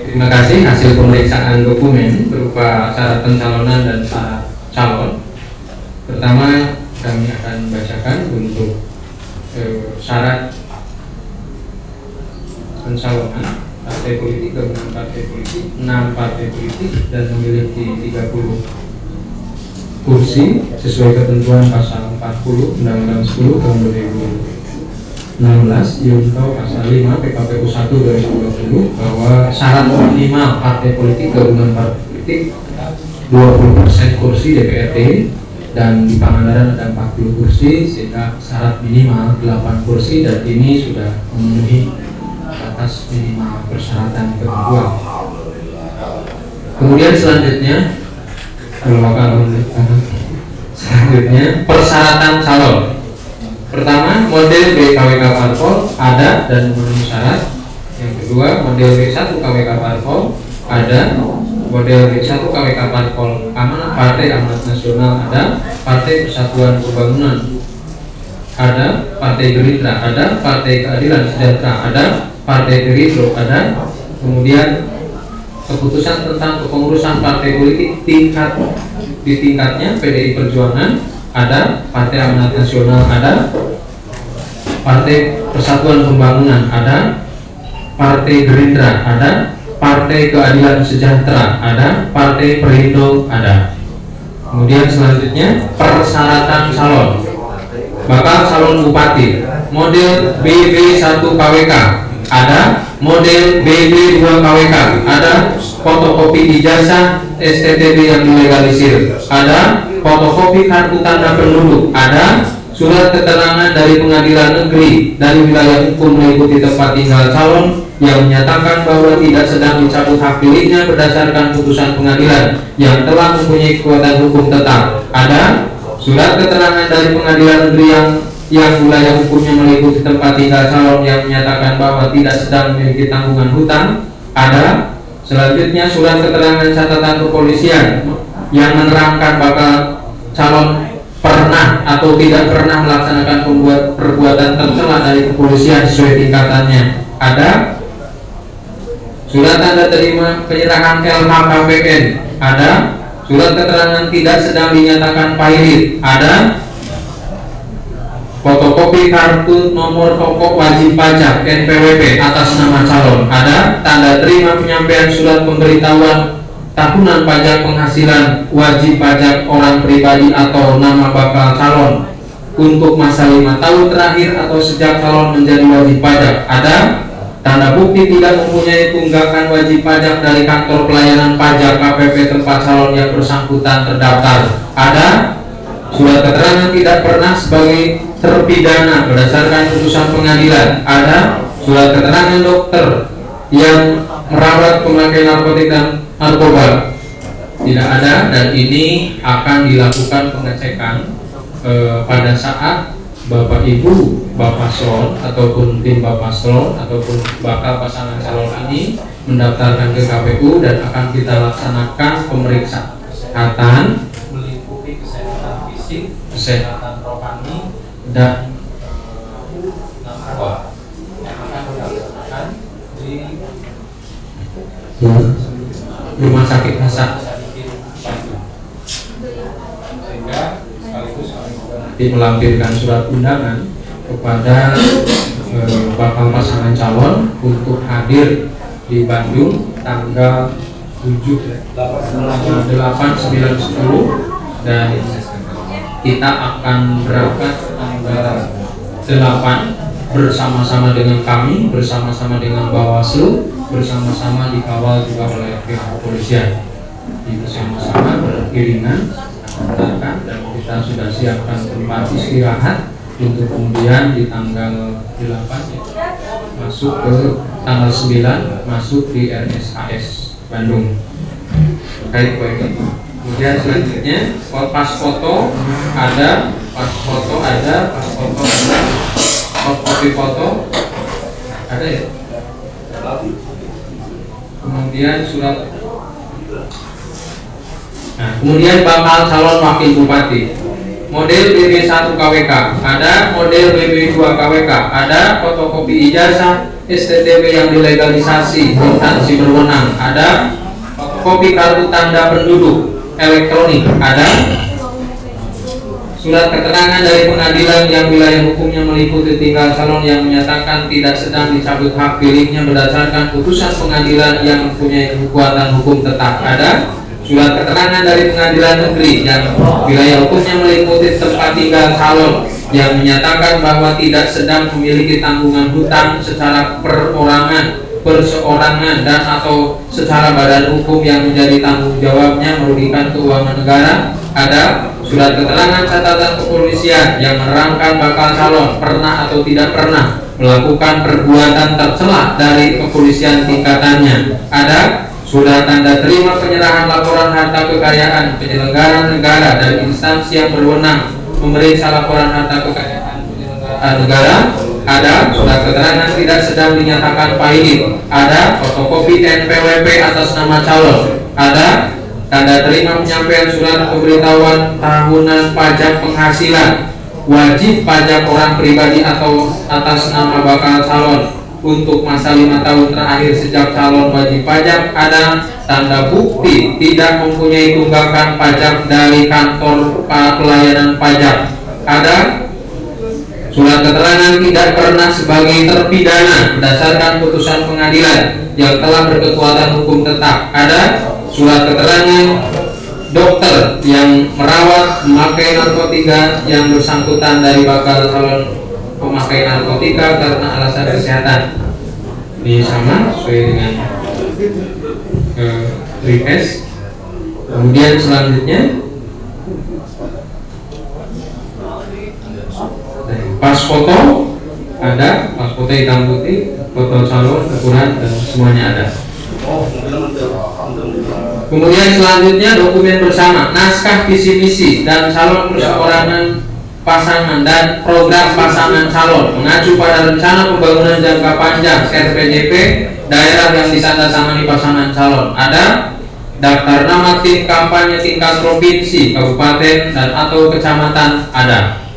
terima kasih. Hasil pemeriksaan dokumen berupa syarat pencalonan dan syarat calon. Pertama kami akan bacakan untuk syarat pencalonan partai politik, gabungan partai politik, 6 partai politik dan memiliki 30 kursi sesuai ketentuan pasal 40 Undang-Undang 10 tahun 2000. 16 Yunto pasal 5 PKPU 1 2020 bahwa syarat minimal partai politik gabungan partai politik 20% kursi DPRD dan di Pangandaran ada 40 kursi sehingga syarat minimal 8 kursi dan ini sudah memenuhi batas minimal persyaratan ketentuan. Kemudian selanjutnya persyaratan calon. Pertama, model BKWK Parpol ada dan memenuhi syarat. Yang kedua, model B1 KWK Parpol ada. Model B1 KWK Parpol Amanat Partai Amanat Nasional ada. Partai Persatuan Pembangunan ada. Partai Gerindra ada. Partai Keadilan Sejahtera ada. Partai Perindo ada. Kemudian keputusan tentang kepengurusan partai politik di tingkatnya PDI Perjuangan ada, Partai Amanat Nasional ada, Partai Persatuan Pembangunan ada, Partai Gerindra ada, Partai Keadilan Sejahtera ada, Partai Perindo ada. Kemudian selanjutnya persyaratan calon. Bakal calon bupati model BB1 KWK ada, model BB2 KWK ada, fotokopi ijazah STTB yang dilegalisir ada, fotokopi kartu tanda penduduk ada, surat keterangan dari pengadilan negeri dari wilayah hukum meliputi tempat tinggal calon yang menyatakan bahwa tidak sedang dicabut hak pilihnya berdasarkan putusan pengadilan yang telah mempunyai kekuatan hukum tetap ada, surat keterangan dari pengadilan negeri yang wilayah hukumnya meliputi tempat tinggal calon yang menyatakan bahwa tidak sedang memiliki tanggungan hutang ada. Selanjutnya surat keterangan catatan kepolisian yang menerangkan bakal calon pernah atau tidak pernah melaksanakan perbuatan tercela dari kepolisian sesuai tingkatannya ada. Surat tanda terima penyerahan LHKPN ada. Surat keterangan tidak sedang dinyatakan pahit ada. Fotokopi kartu nomor pokok wajib pajak NPWP atas nama calon ada. Tanda terima penyampaian surat pemberitahuan tahunan pajak penghasilan wajib pajak orang pribadi atau nama bakal calon untuk masa 5 tahun terakhir atau sejak calon menjadi wajib pajak ada. Tanda bukti tidak mempunyai tunggakan wajib pajak dari kantor pelayanan pajak KPP tempat calon yang bersangkutan terdaftar ada. Surat keterangan tidak pernah sebagai terpidana berdasarkan putusan pengadilan ada. Surat keterangan dokter yang merawat pemakai narkotik dan narkoba tidak ada, dan ini akan dilakukan pengecekan pada saat Bapak Ibu Bapak Paslon ataupun tim Bapak Paslon ataupun bakal pasangan calon ini mendaftarkan ke KPU dan akan kita laksanakan pemeriksaan kesehatan meliputi kesehatan fisik, kesehatan rohani dan narkoba yang akan dilaksanakan di Rumah Sakit Hasan, sehingga sekaligus kami juga nanti melampirkan surat undangan kepada bakal pasangan calon untuk hadir di Bandung tanggal 7, 8, 9, 10 dan kita akan berangkat tanggal 8 bersama-sama dengan kami, bersama-sama dengan Bawaslu, bersama-sama dikawal juga oleh pihak kepolisian. Bersama-sama beriringan dan kita sudah siapkan tempat istirahat untuk kemudian di tanggal 8 masuk ke tanggal 9 masuk di RSHS Bandung. Terkait poin ini. Kemudian selanjutnya pas foto ada, kopi foto ada ya. Kemudian surat. Nah, kemudian bakal calon wakil bupati. Model BB1 KWK ada, model BB2 KWK ada, fotokopi ijazah STTB yang dilegalisasi instansi berwenang ada, fotokopi kartu tanda penduduk elektronik ada, surat keterangan dari pengadilan yang wilayah hukumnya meliputi tinggal calon yang menyatakan tidak sedang dicabut hak pilihnya berdasarkan putusan pengadilan yang mempunyai kekuatan hukum tetap ada, surat keterangan dari pengadilan negeri yang wilayah hukumnya meliputi tempat tinggal calon yang menyatakan bahwa tidak sedang memiliki tanggungan hutang secara perorangan, perseorangan, dan atau secara badan hukum yang menjadi tanggung jawabnya merugikan keuangan negara. Ada surat keterangan catatan kepolisian yang menerangkan bakal calon pernah atau tidak pernah melakukan perbuatan tercela dari kepolisian tingkatannya. Ada surat tanda terima penyerahan laporan harta kekayaan penyelenggara negara dan instansi yang berwenang memeriksa laporan harta kekayaan penyelenggara negara. Ada surat keterangan tidak sedang dinyatakan pahit. Ada fotokopi NPWP atas nama calon. Ada tanda terima penyampaian surat pemberitahuan tahunan pajak penghasilan wajib pajak orang pribadi atau atas nama bakal calon untuk masa 5 tahun terakhir sejak calon wajib pajak. Ada tanda bukti tidak mempunyai tunggakan pajak dari kantor pelayanan pajak. Ada surat keterangan tidak pernah sebagai terpidana berdasarkan putusan pengadilan yang telah berkekuatan hukum tetap. Ada surat keterangan dokter yang merawat memakai narkotika yang bersangkutan dari bakal calon pemakai narkotika karena alasan kesehatan. Ini sama sesuai dengan request. Kemudian selanjutnya pas foto ada, pas foto hitam putih, foto calon, ukuran, dan semuanya ada. Kemudian selanjutnya dokumen bersama, naskah visi misi dan calon perseorangan pasangan dan program pasangan calon mengacu pada rencana pembangunan jangka panjang RPJP daerah yang ditandatangani pasangan calon. Ada daftar nama tim kampanye tingkat provinsi, kabupaten, dan atau kecamatan ada.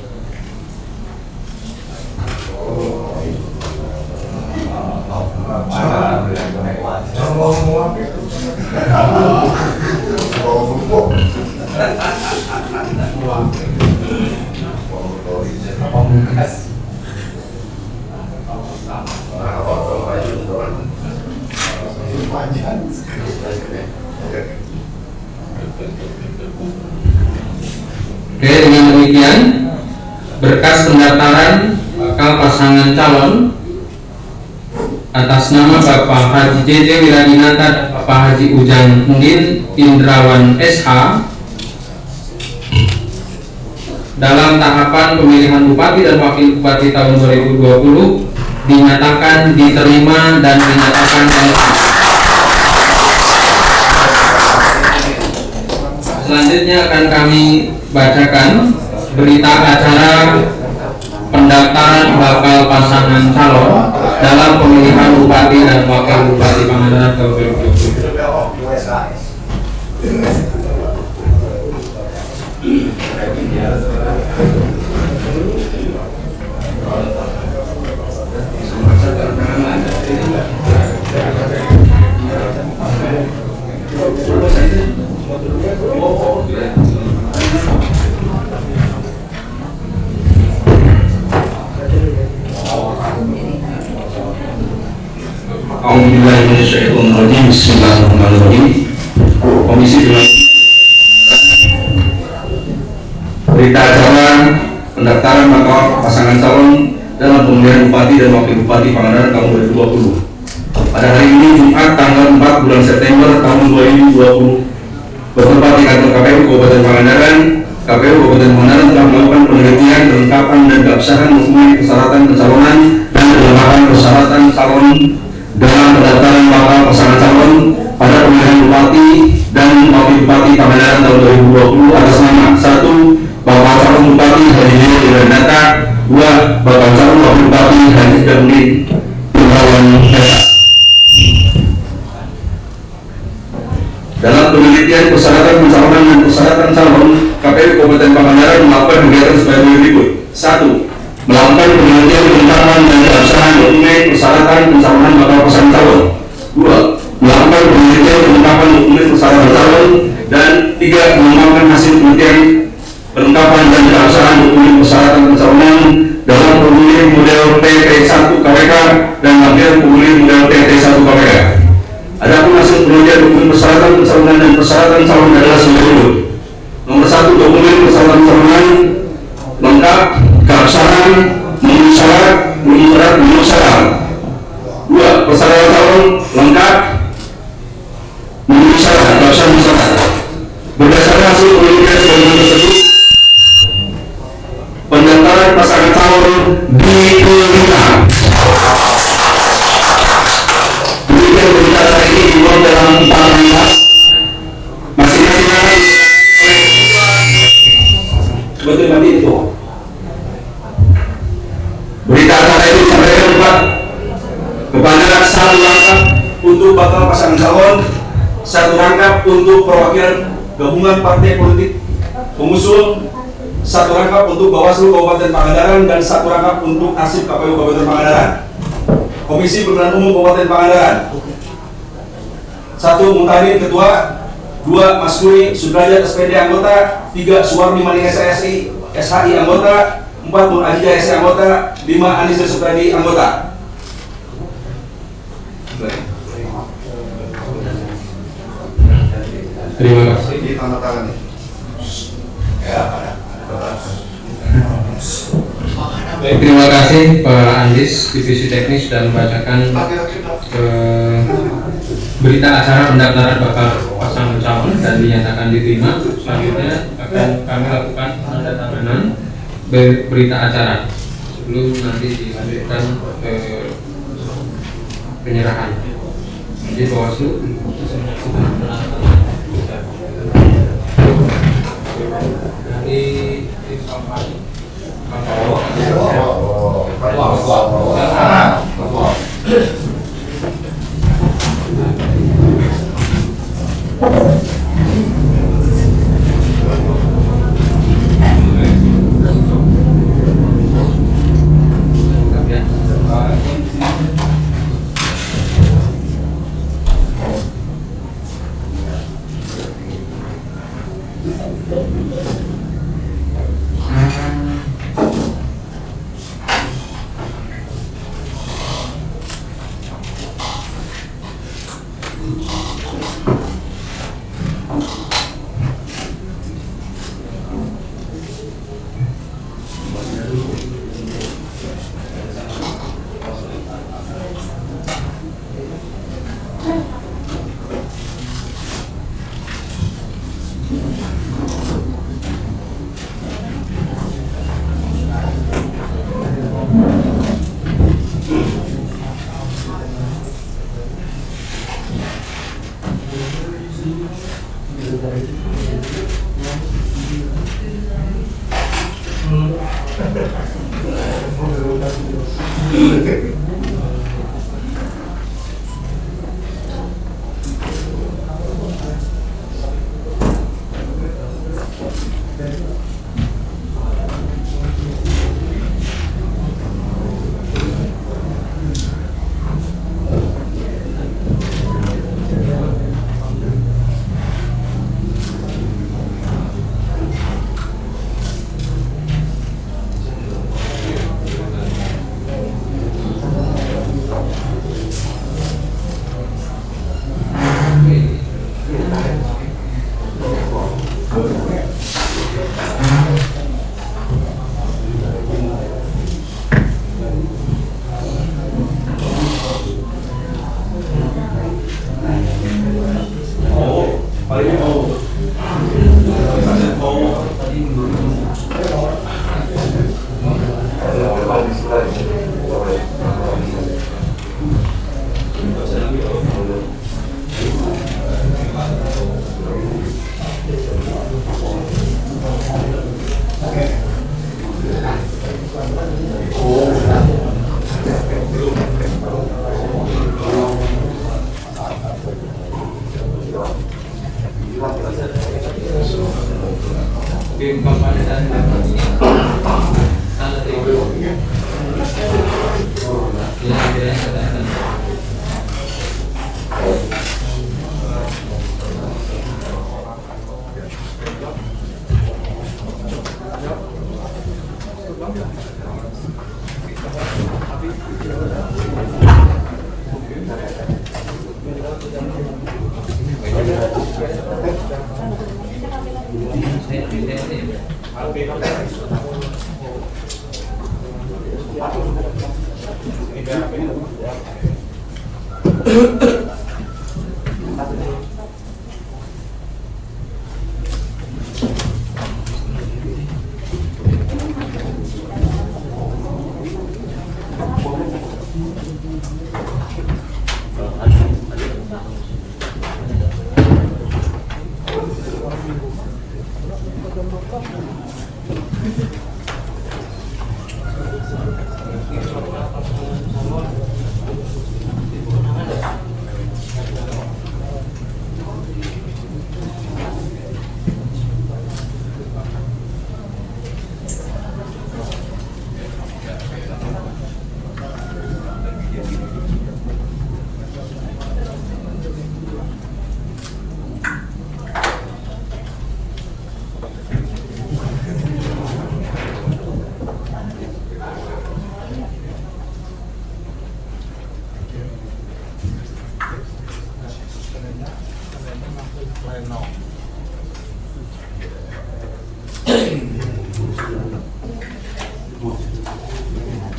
Oke, dengan demikian berkas pendaftaran bakal pasangan calon atas nama Bapak Haji JJ Wiradinata dan Bapak Haji Ujang Undin Indrawan SH dalam tahapan pemilihan bupati dan wakil bupati tahun 2020 dinyatakan diterima dan dinyatakan selanjutnya akan kami bacakan berita acara pendaftaran bakal pasangan calon dalam pemilihan bupati dan wakil bupati Pangandaran tahun 2020. Bismillahirrahmanirrahim. Bismillahirrahmanirrahim. Komisi berita acara pendaftaran bakal pasangan calon dalam pemilihan bupati dan wakil bupati Pangandaran tahun 2020. Pada hari ini Jumat tanggal 4 bulan September tahun 2020 bertempat di kantor KPU Kabupaten Pangandaran. KPU Kabupaten Pangandaran telah melakukan penelitian, kelengkapan dan keabsahan mengenai persyaratan pencalonan dan kelengkapan persyaratan calon dalam pendaftaran bakal pasangan calon pada pemilihan bupati dan wakil bupati Pangandaran tahun 2020 atas nama 1. Bakal calon bupati Haji JJ Wiradinata. 2. Bakal calon wakil bupati Haji Ujang Undin Indrawan SH. Dalam penelitian persyaratan pencalonan dan persyaratan calon, KPU Kabupaten Pangandaran melakukan kegiatan sebagai berikut. 1. Melakukan penelitian kelengkapan dan keabsahan dokumen persyaratan pencalonan bakal pasangan calon. 2. Melakukan penelitian kelengkapan dokumen persyaratan calon. Dan 3. Mengembangkan hasil penelitian kelengkapan dan keabsahan dokumen persyaratan pencalonan dalam formulir model TT1 KPK dan bagian formulir model TT1 KPK. Adapun hasil penelitian dokumen persyaratan pencalonan dan persyaratan calon adalah sebagai berikut. Nomor 1. Dokumen persyaratan pencalonan lengkap, keabsahan sebagai mandi itu. Berita acara itu disampaikan kepada satu rangkap untuk bakal pasangan calon, satu rangkap untuk perwakilan gabungan partai politik pengusul, satu rangkap untuk Bawaslu Kabupaten Pangandaran, dan satu rangkap untuk Asip KPU Kabupaten Pangandaran. Komisi Pemilihan Umum Kabupaten Pangandaran: 1. Mutahin Ketua, 2. Mas Kuri Sudrajat SPD anggota, 3. Suwarni Maning SSI SHI anggota, 4. Nur Ajija SI anggota, 5. Anis Supradi anggota. Terima kasih. Ditandatangani. Baik, terima kasih Pak Andis, Divisi Teknis, sudah membacakan berita acara pendaftaran bakal pasangan calon dan dinyatakan diterima. Selanjutnya akan kami lakukan penandatanganan berita acara sebelum nanti dilanjutkan penyerahan. Jadi Bawaslu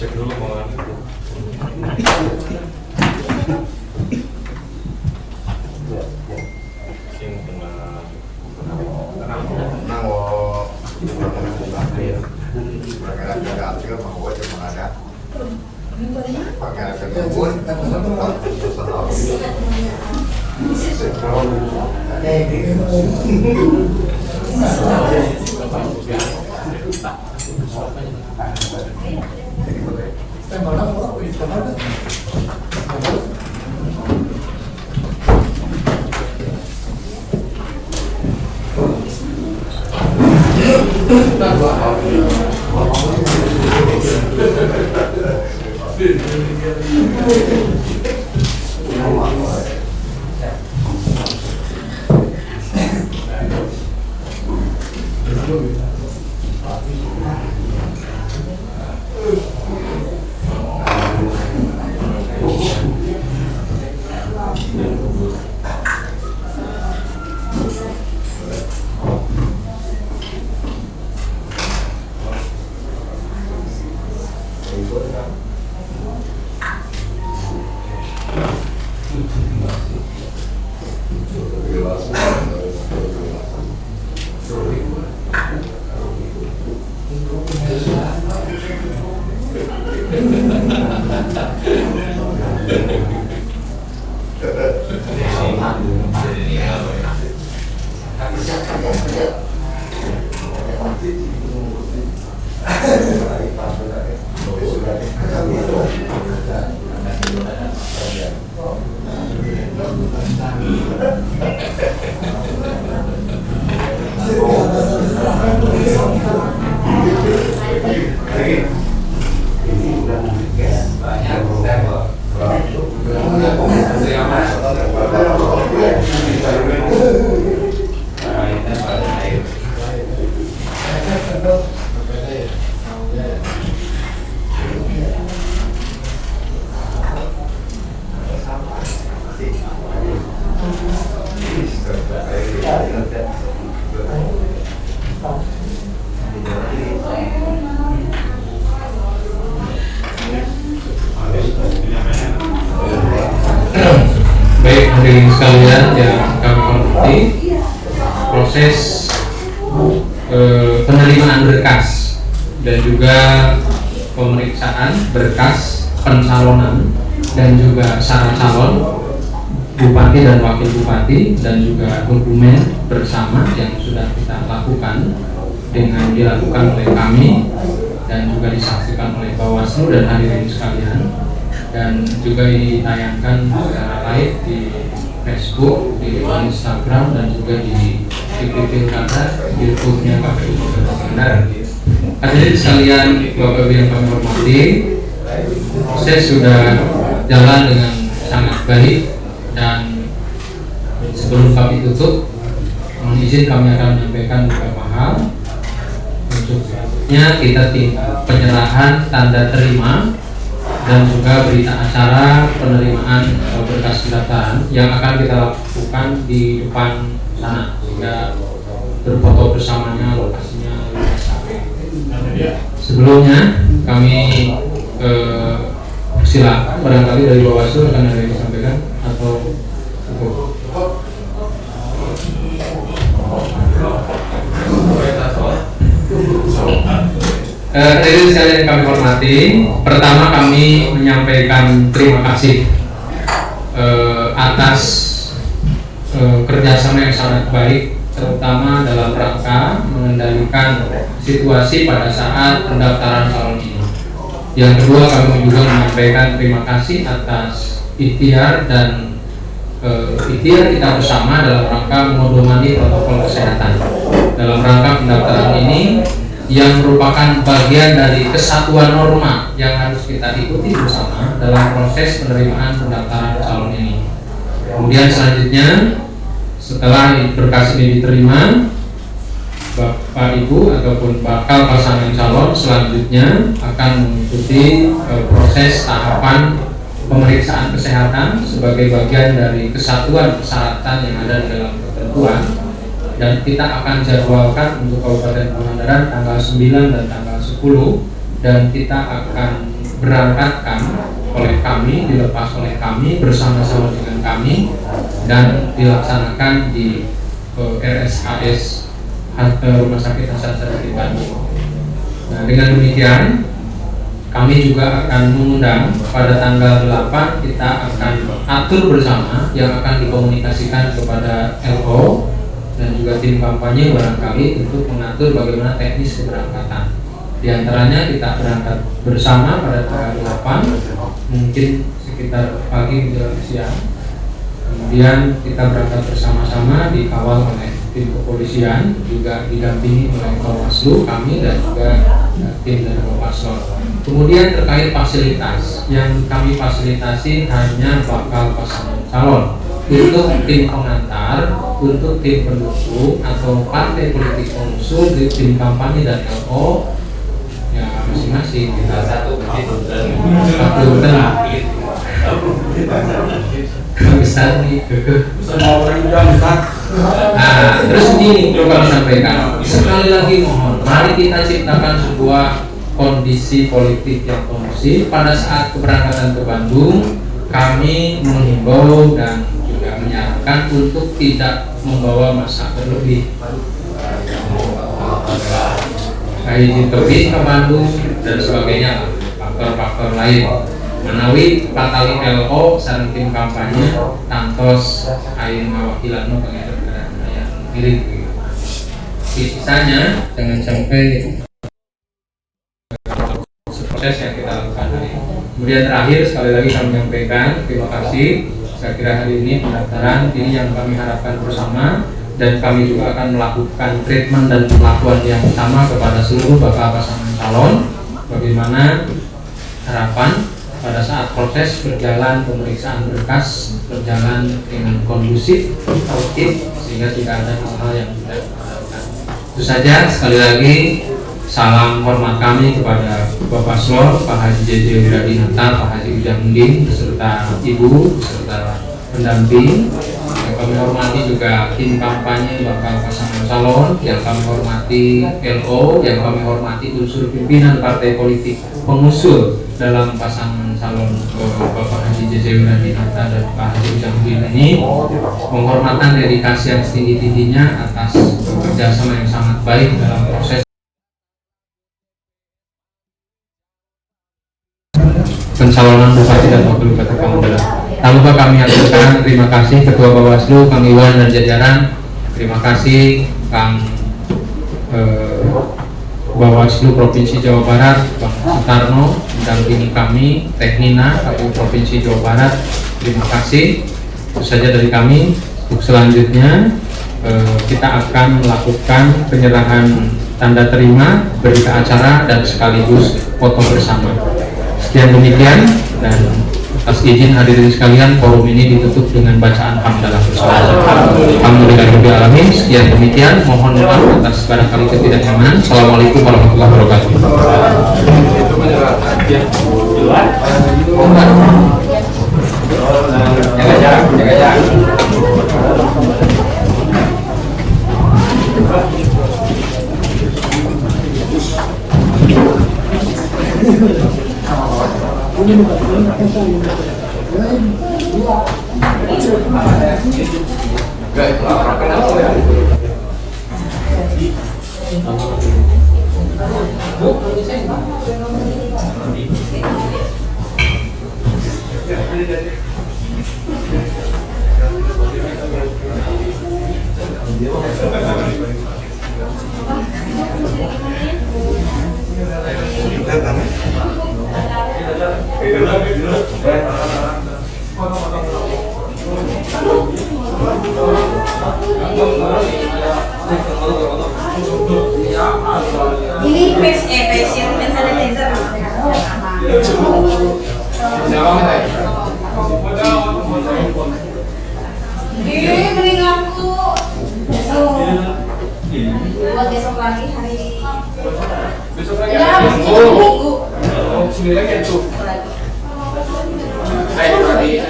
Cek dulu mau Baik, hadirin sekalian yang kami hormati, proses penerimaan berkas dan juga pemeriksaan berkas pencalonan dan juga syarat calon bupati dan wakil bupati dan juga dokumen bersama yang sudah kita lakukan dengan dilakukan oleh kami dan juga disaksikan oleh Bawaslu dan hadirin sekalian, dan juga ditayangkan secara live di Facebook, di Instagram, dan juga di TV Pilkada, YouTube-nya KPU Kabupaten Pangandaran. Hadirin sekalian, Bapak Ibu yang kami hormati, proses sudah jalan dengan sangat baik, dan sebelum kami tutup, mohon izin kami akan menyampaikan beberapa hal. Untuknya kita penyerahan tanda terima dan juga berita acara penerimaan berkas pendaftaran yang akan kita lakukan di depan sana, sehingga berfoto bersamanya, lokasinya luas sampai. Sebelumnya kami silakan barangkali dari Bawaslu akan ada yang disampaikan atau cukup. Hadirin sekalian yang kami hormati, pertama kami menyampaikan terima kasih atas kerjasama yang sangat baik terutama dalam rangka mengendalikan situasi pada saat pendaftaran calon ini. Yang kedua, kami juga menyampaikan terima kasih atas ikhtiar dan ikhtiar kita bersama dalam rangka mengadopt protokol kesehatan. Dalam rangka pendaftaran ini yang merupakan bagian dari kesatuan norma yang harus kita ikuti bersama dalam proses penerimaan pendaftaran calon ini. Kemudian selanjutnya, setelah berkas ini diterima, Bapak Ibu ataupun bakal pasangan calon selanjutnya akan mengikuti proses tahapan pemeriksaan kesehatan sebagai bagian dari kesatuan persyaratan yang ada di dalam ketentuan, dan kita akan jadwalkan untuk Kabupaten Pangandaran tanggal 9 dan tanggal 10, dan kita akan berangkatkan oleh kami, dilepas oleh kami bersama-sama dengan kami, dan dilaksanakan di RSAS Rumah Sakit Hasan Sadikin Bandung. Nah, dengan demikian kami juga akan mengundang pada tanggal 8, kita akan atur bersama yang akan dikomunikasikan kepada LO dan juga tim kampanye barangkali untuk mengatur bagaimana teknis keberangkatan. Di antaranya kita berangkat bersama pada tanggal 8, mungkin sekitar pagi menjelang siang. Kemudian kita berangkat bersama-sama dikawal oleh tim kepolisian, juga didampingi oleh Bawaslu kami dan juga tim dari Bawaslu. Kemudian terkait fasilitas, yang kami fasilitasi hanya bakal pasangan calon. Untuk tim pengantar, untuk tim pendukung atau partai politik pengusung, tim kampanye dan LO, ya masing-masing kita satu besar nih. Nah, terus ini perlu kami sampaikan sekali lagi, mohon mari kita ciptakan sebuah kondisi politik yang kondusif. Pada saat keberangkatan ke Bandung, kami menghimbau dan juga menyarankan untuk tidak membawa massa berlebih, izin terbit ke Bandung dan sebagainya, faktor-faktor lain. Menawi patali LO sareng tim kampanye tantos aing ngawakilan pengen yang mirip. Sisanya jangan sampai proses yang kita lakukan hari ini. Kemudian terakhir sekali lagi kami menyampaikan terima kasih. Saya kira hari ini pendaftaran ini yang kami harapkan bersama, dan kami juga akan melakukan treatment dan perlakuan yang sama kepada seluruh bakal pasangan calon. Bagaimana harapan pada saat proses berjalan pemeriksaan berkas berjalan dengan kondusif, tertib, sehingga tidak ada hal-hal yang tidak diharapkan. Itu saja, sekali lagi salam hormat kami kepada Bapak Slor, Pak Haji JJ Wiradinata, Pak Haji Ujang Munding, beserta Ibu, beserta pendamping. Yang kami hormati juga tim kampanye bakal pasangan calon, yang kami hormati LO, yang kami hormati unsur pimpinan partai politik pengusung dalam pasangan calon Bapak Haji JJ Wiradinata dan Pak Haji Ujang Munding ini. Penghormatan dedikasi yang setinggi-tingginya atas kerjasama yang sangat baik dalam proses pencalonan Bupati dan Wakil Bupati Pangandaran. Tak lupa kami aturkan terima kasih Ketua Bawaslu, Kang Iwan dan jajaran. Terima kasih Kang Bawaslu Provinsi Jawa Barat, Bang Sutarno, mendampingi kami, Teknina, KPU Provinsi Jawa Barat. Terima kasih. Itu saja dari kami. Untuk selanjutnya kita akan melakukan penyerahan tanda terima, berita acara, dan sekaligus foto bersama. Sekian demikian, dan atas izin hadirin sekalian, forum ini ditutup dengan bacaan hamdalah bersama. Alhamdulillahirabbil alamin. Sekian demikian, mohon maaf atas barangkali ketidaknyamanan. Assalamualaikum warahmatullahi wabarakatuh. Jaga jarak, jaga jarak. Ini passion hand sanitizer. Mending aku. Buat besok lagi hari. Besok lagi. Ya, minggu. Oh, sini lagi tuh. Ayo tadi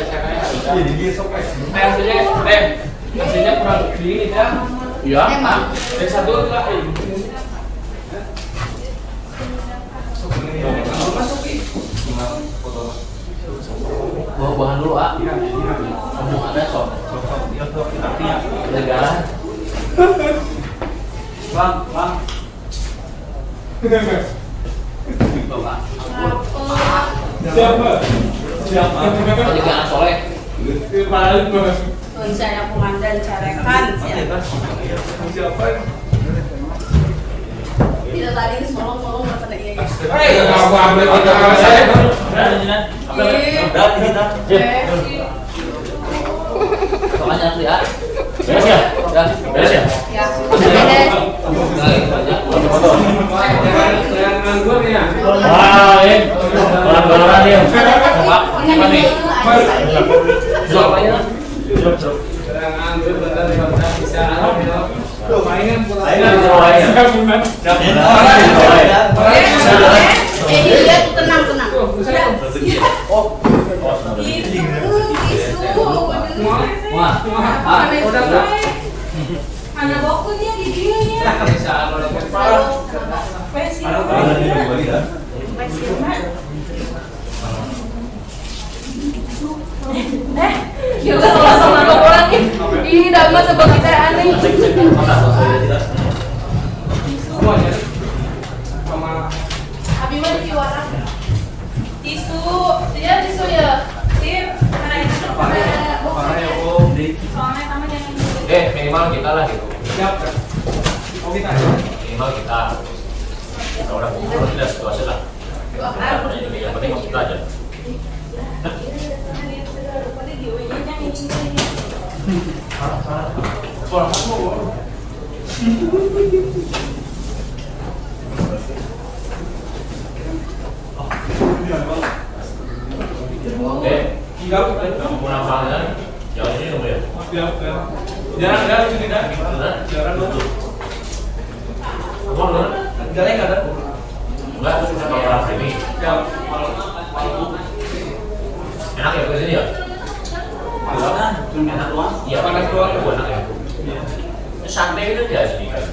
hasilnya kurang lebih ini dah. Iya. Yang satu lah. Bawa bahan dulu ah. Kamu ada sok. Negara. Bang. Siapa? Kalau juga anak soleh. Saya komandan carekan. Siapa? Tidak tadi tolong pada iya. Soalnya asli ya. Beres ya? Beres ya? Ya. Pelan-pelan ya. Apa nih? Jawabannya. Tenang. Mana bokunya di dia. Ya udah sama orang ini dapat sebab kita aneh. Abi mah di warna tisu, dia tisu ya. Sip, soalnya kamu jangan minimal kita lah gitu. Siap. Oh kita. Minimal kita. Kalau udah kumpul tidak situasi lah. Yang penting kita aja. Pulang jauh ini dong ya. Jarang sini dah. Jarang dulu. Jarang ada. Enggak, kalau ini. Enak ya ke sini ya? Enak doang. Iya, panas doang. Enak ya. Santai itu dia sini kan.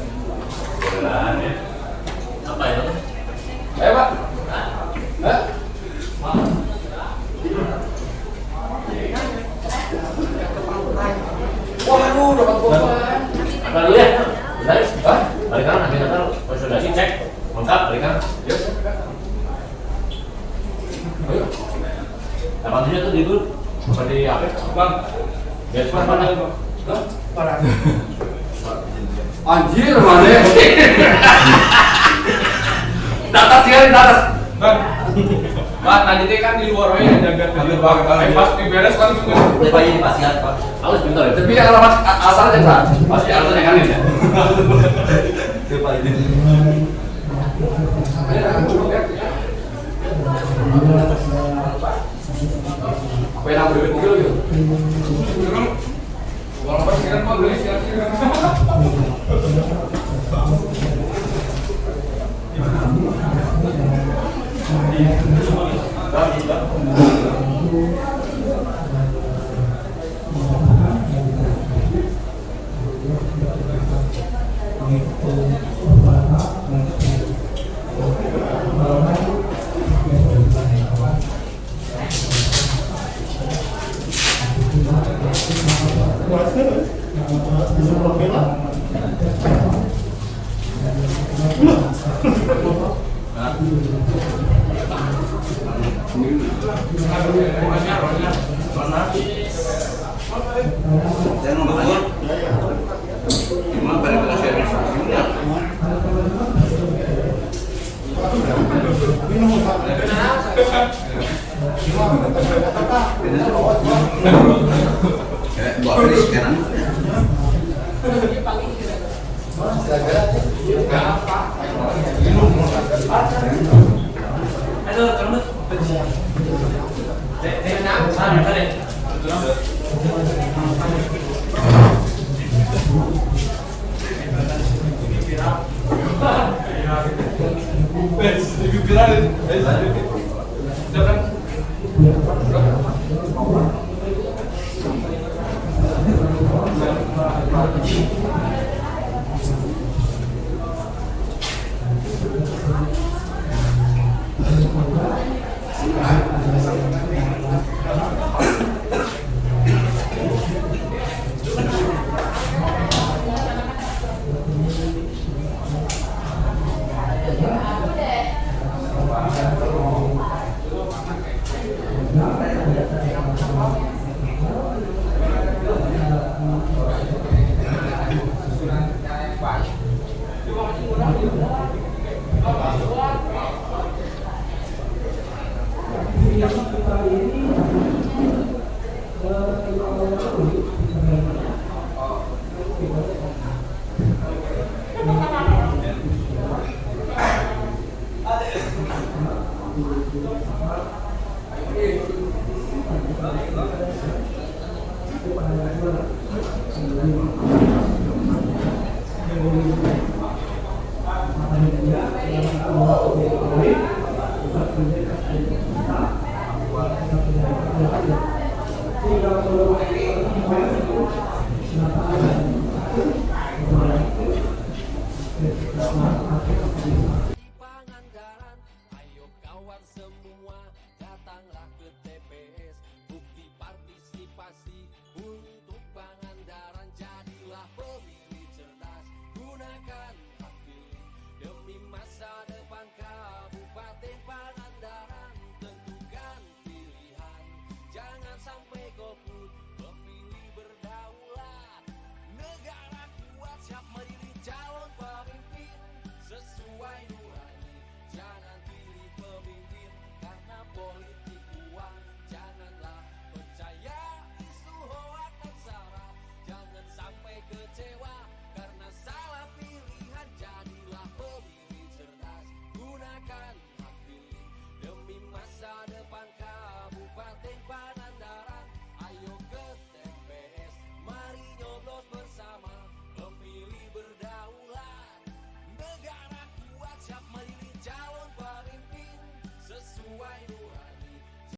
Apa itu? Ayo Pak. Waduh, dapat korban. Apa dulu ya? Bentar. Balik kanan, ambil kanan. Konsolidasi cek. Lengkap, balik kanan. Ayo. 87 tuh di dulu. Apa di apa? Bang. Biar cepat mana? Parah. Anjir, mana? Data sekali data. Pak, tadi teh kan di luar aja jaga tadi Pak. Pas beres kan itu. Lepas ini pasti Pak. Harus bentar ya. Tapi alamat asalnya kan? Pasti asalnya kan ya. Lepas ini. Apa yang namanya mobil gitu? Kalau pas sekarang Pak beli siap-siap. Jangan ngomong. Terima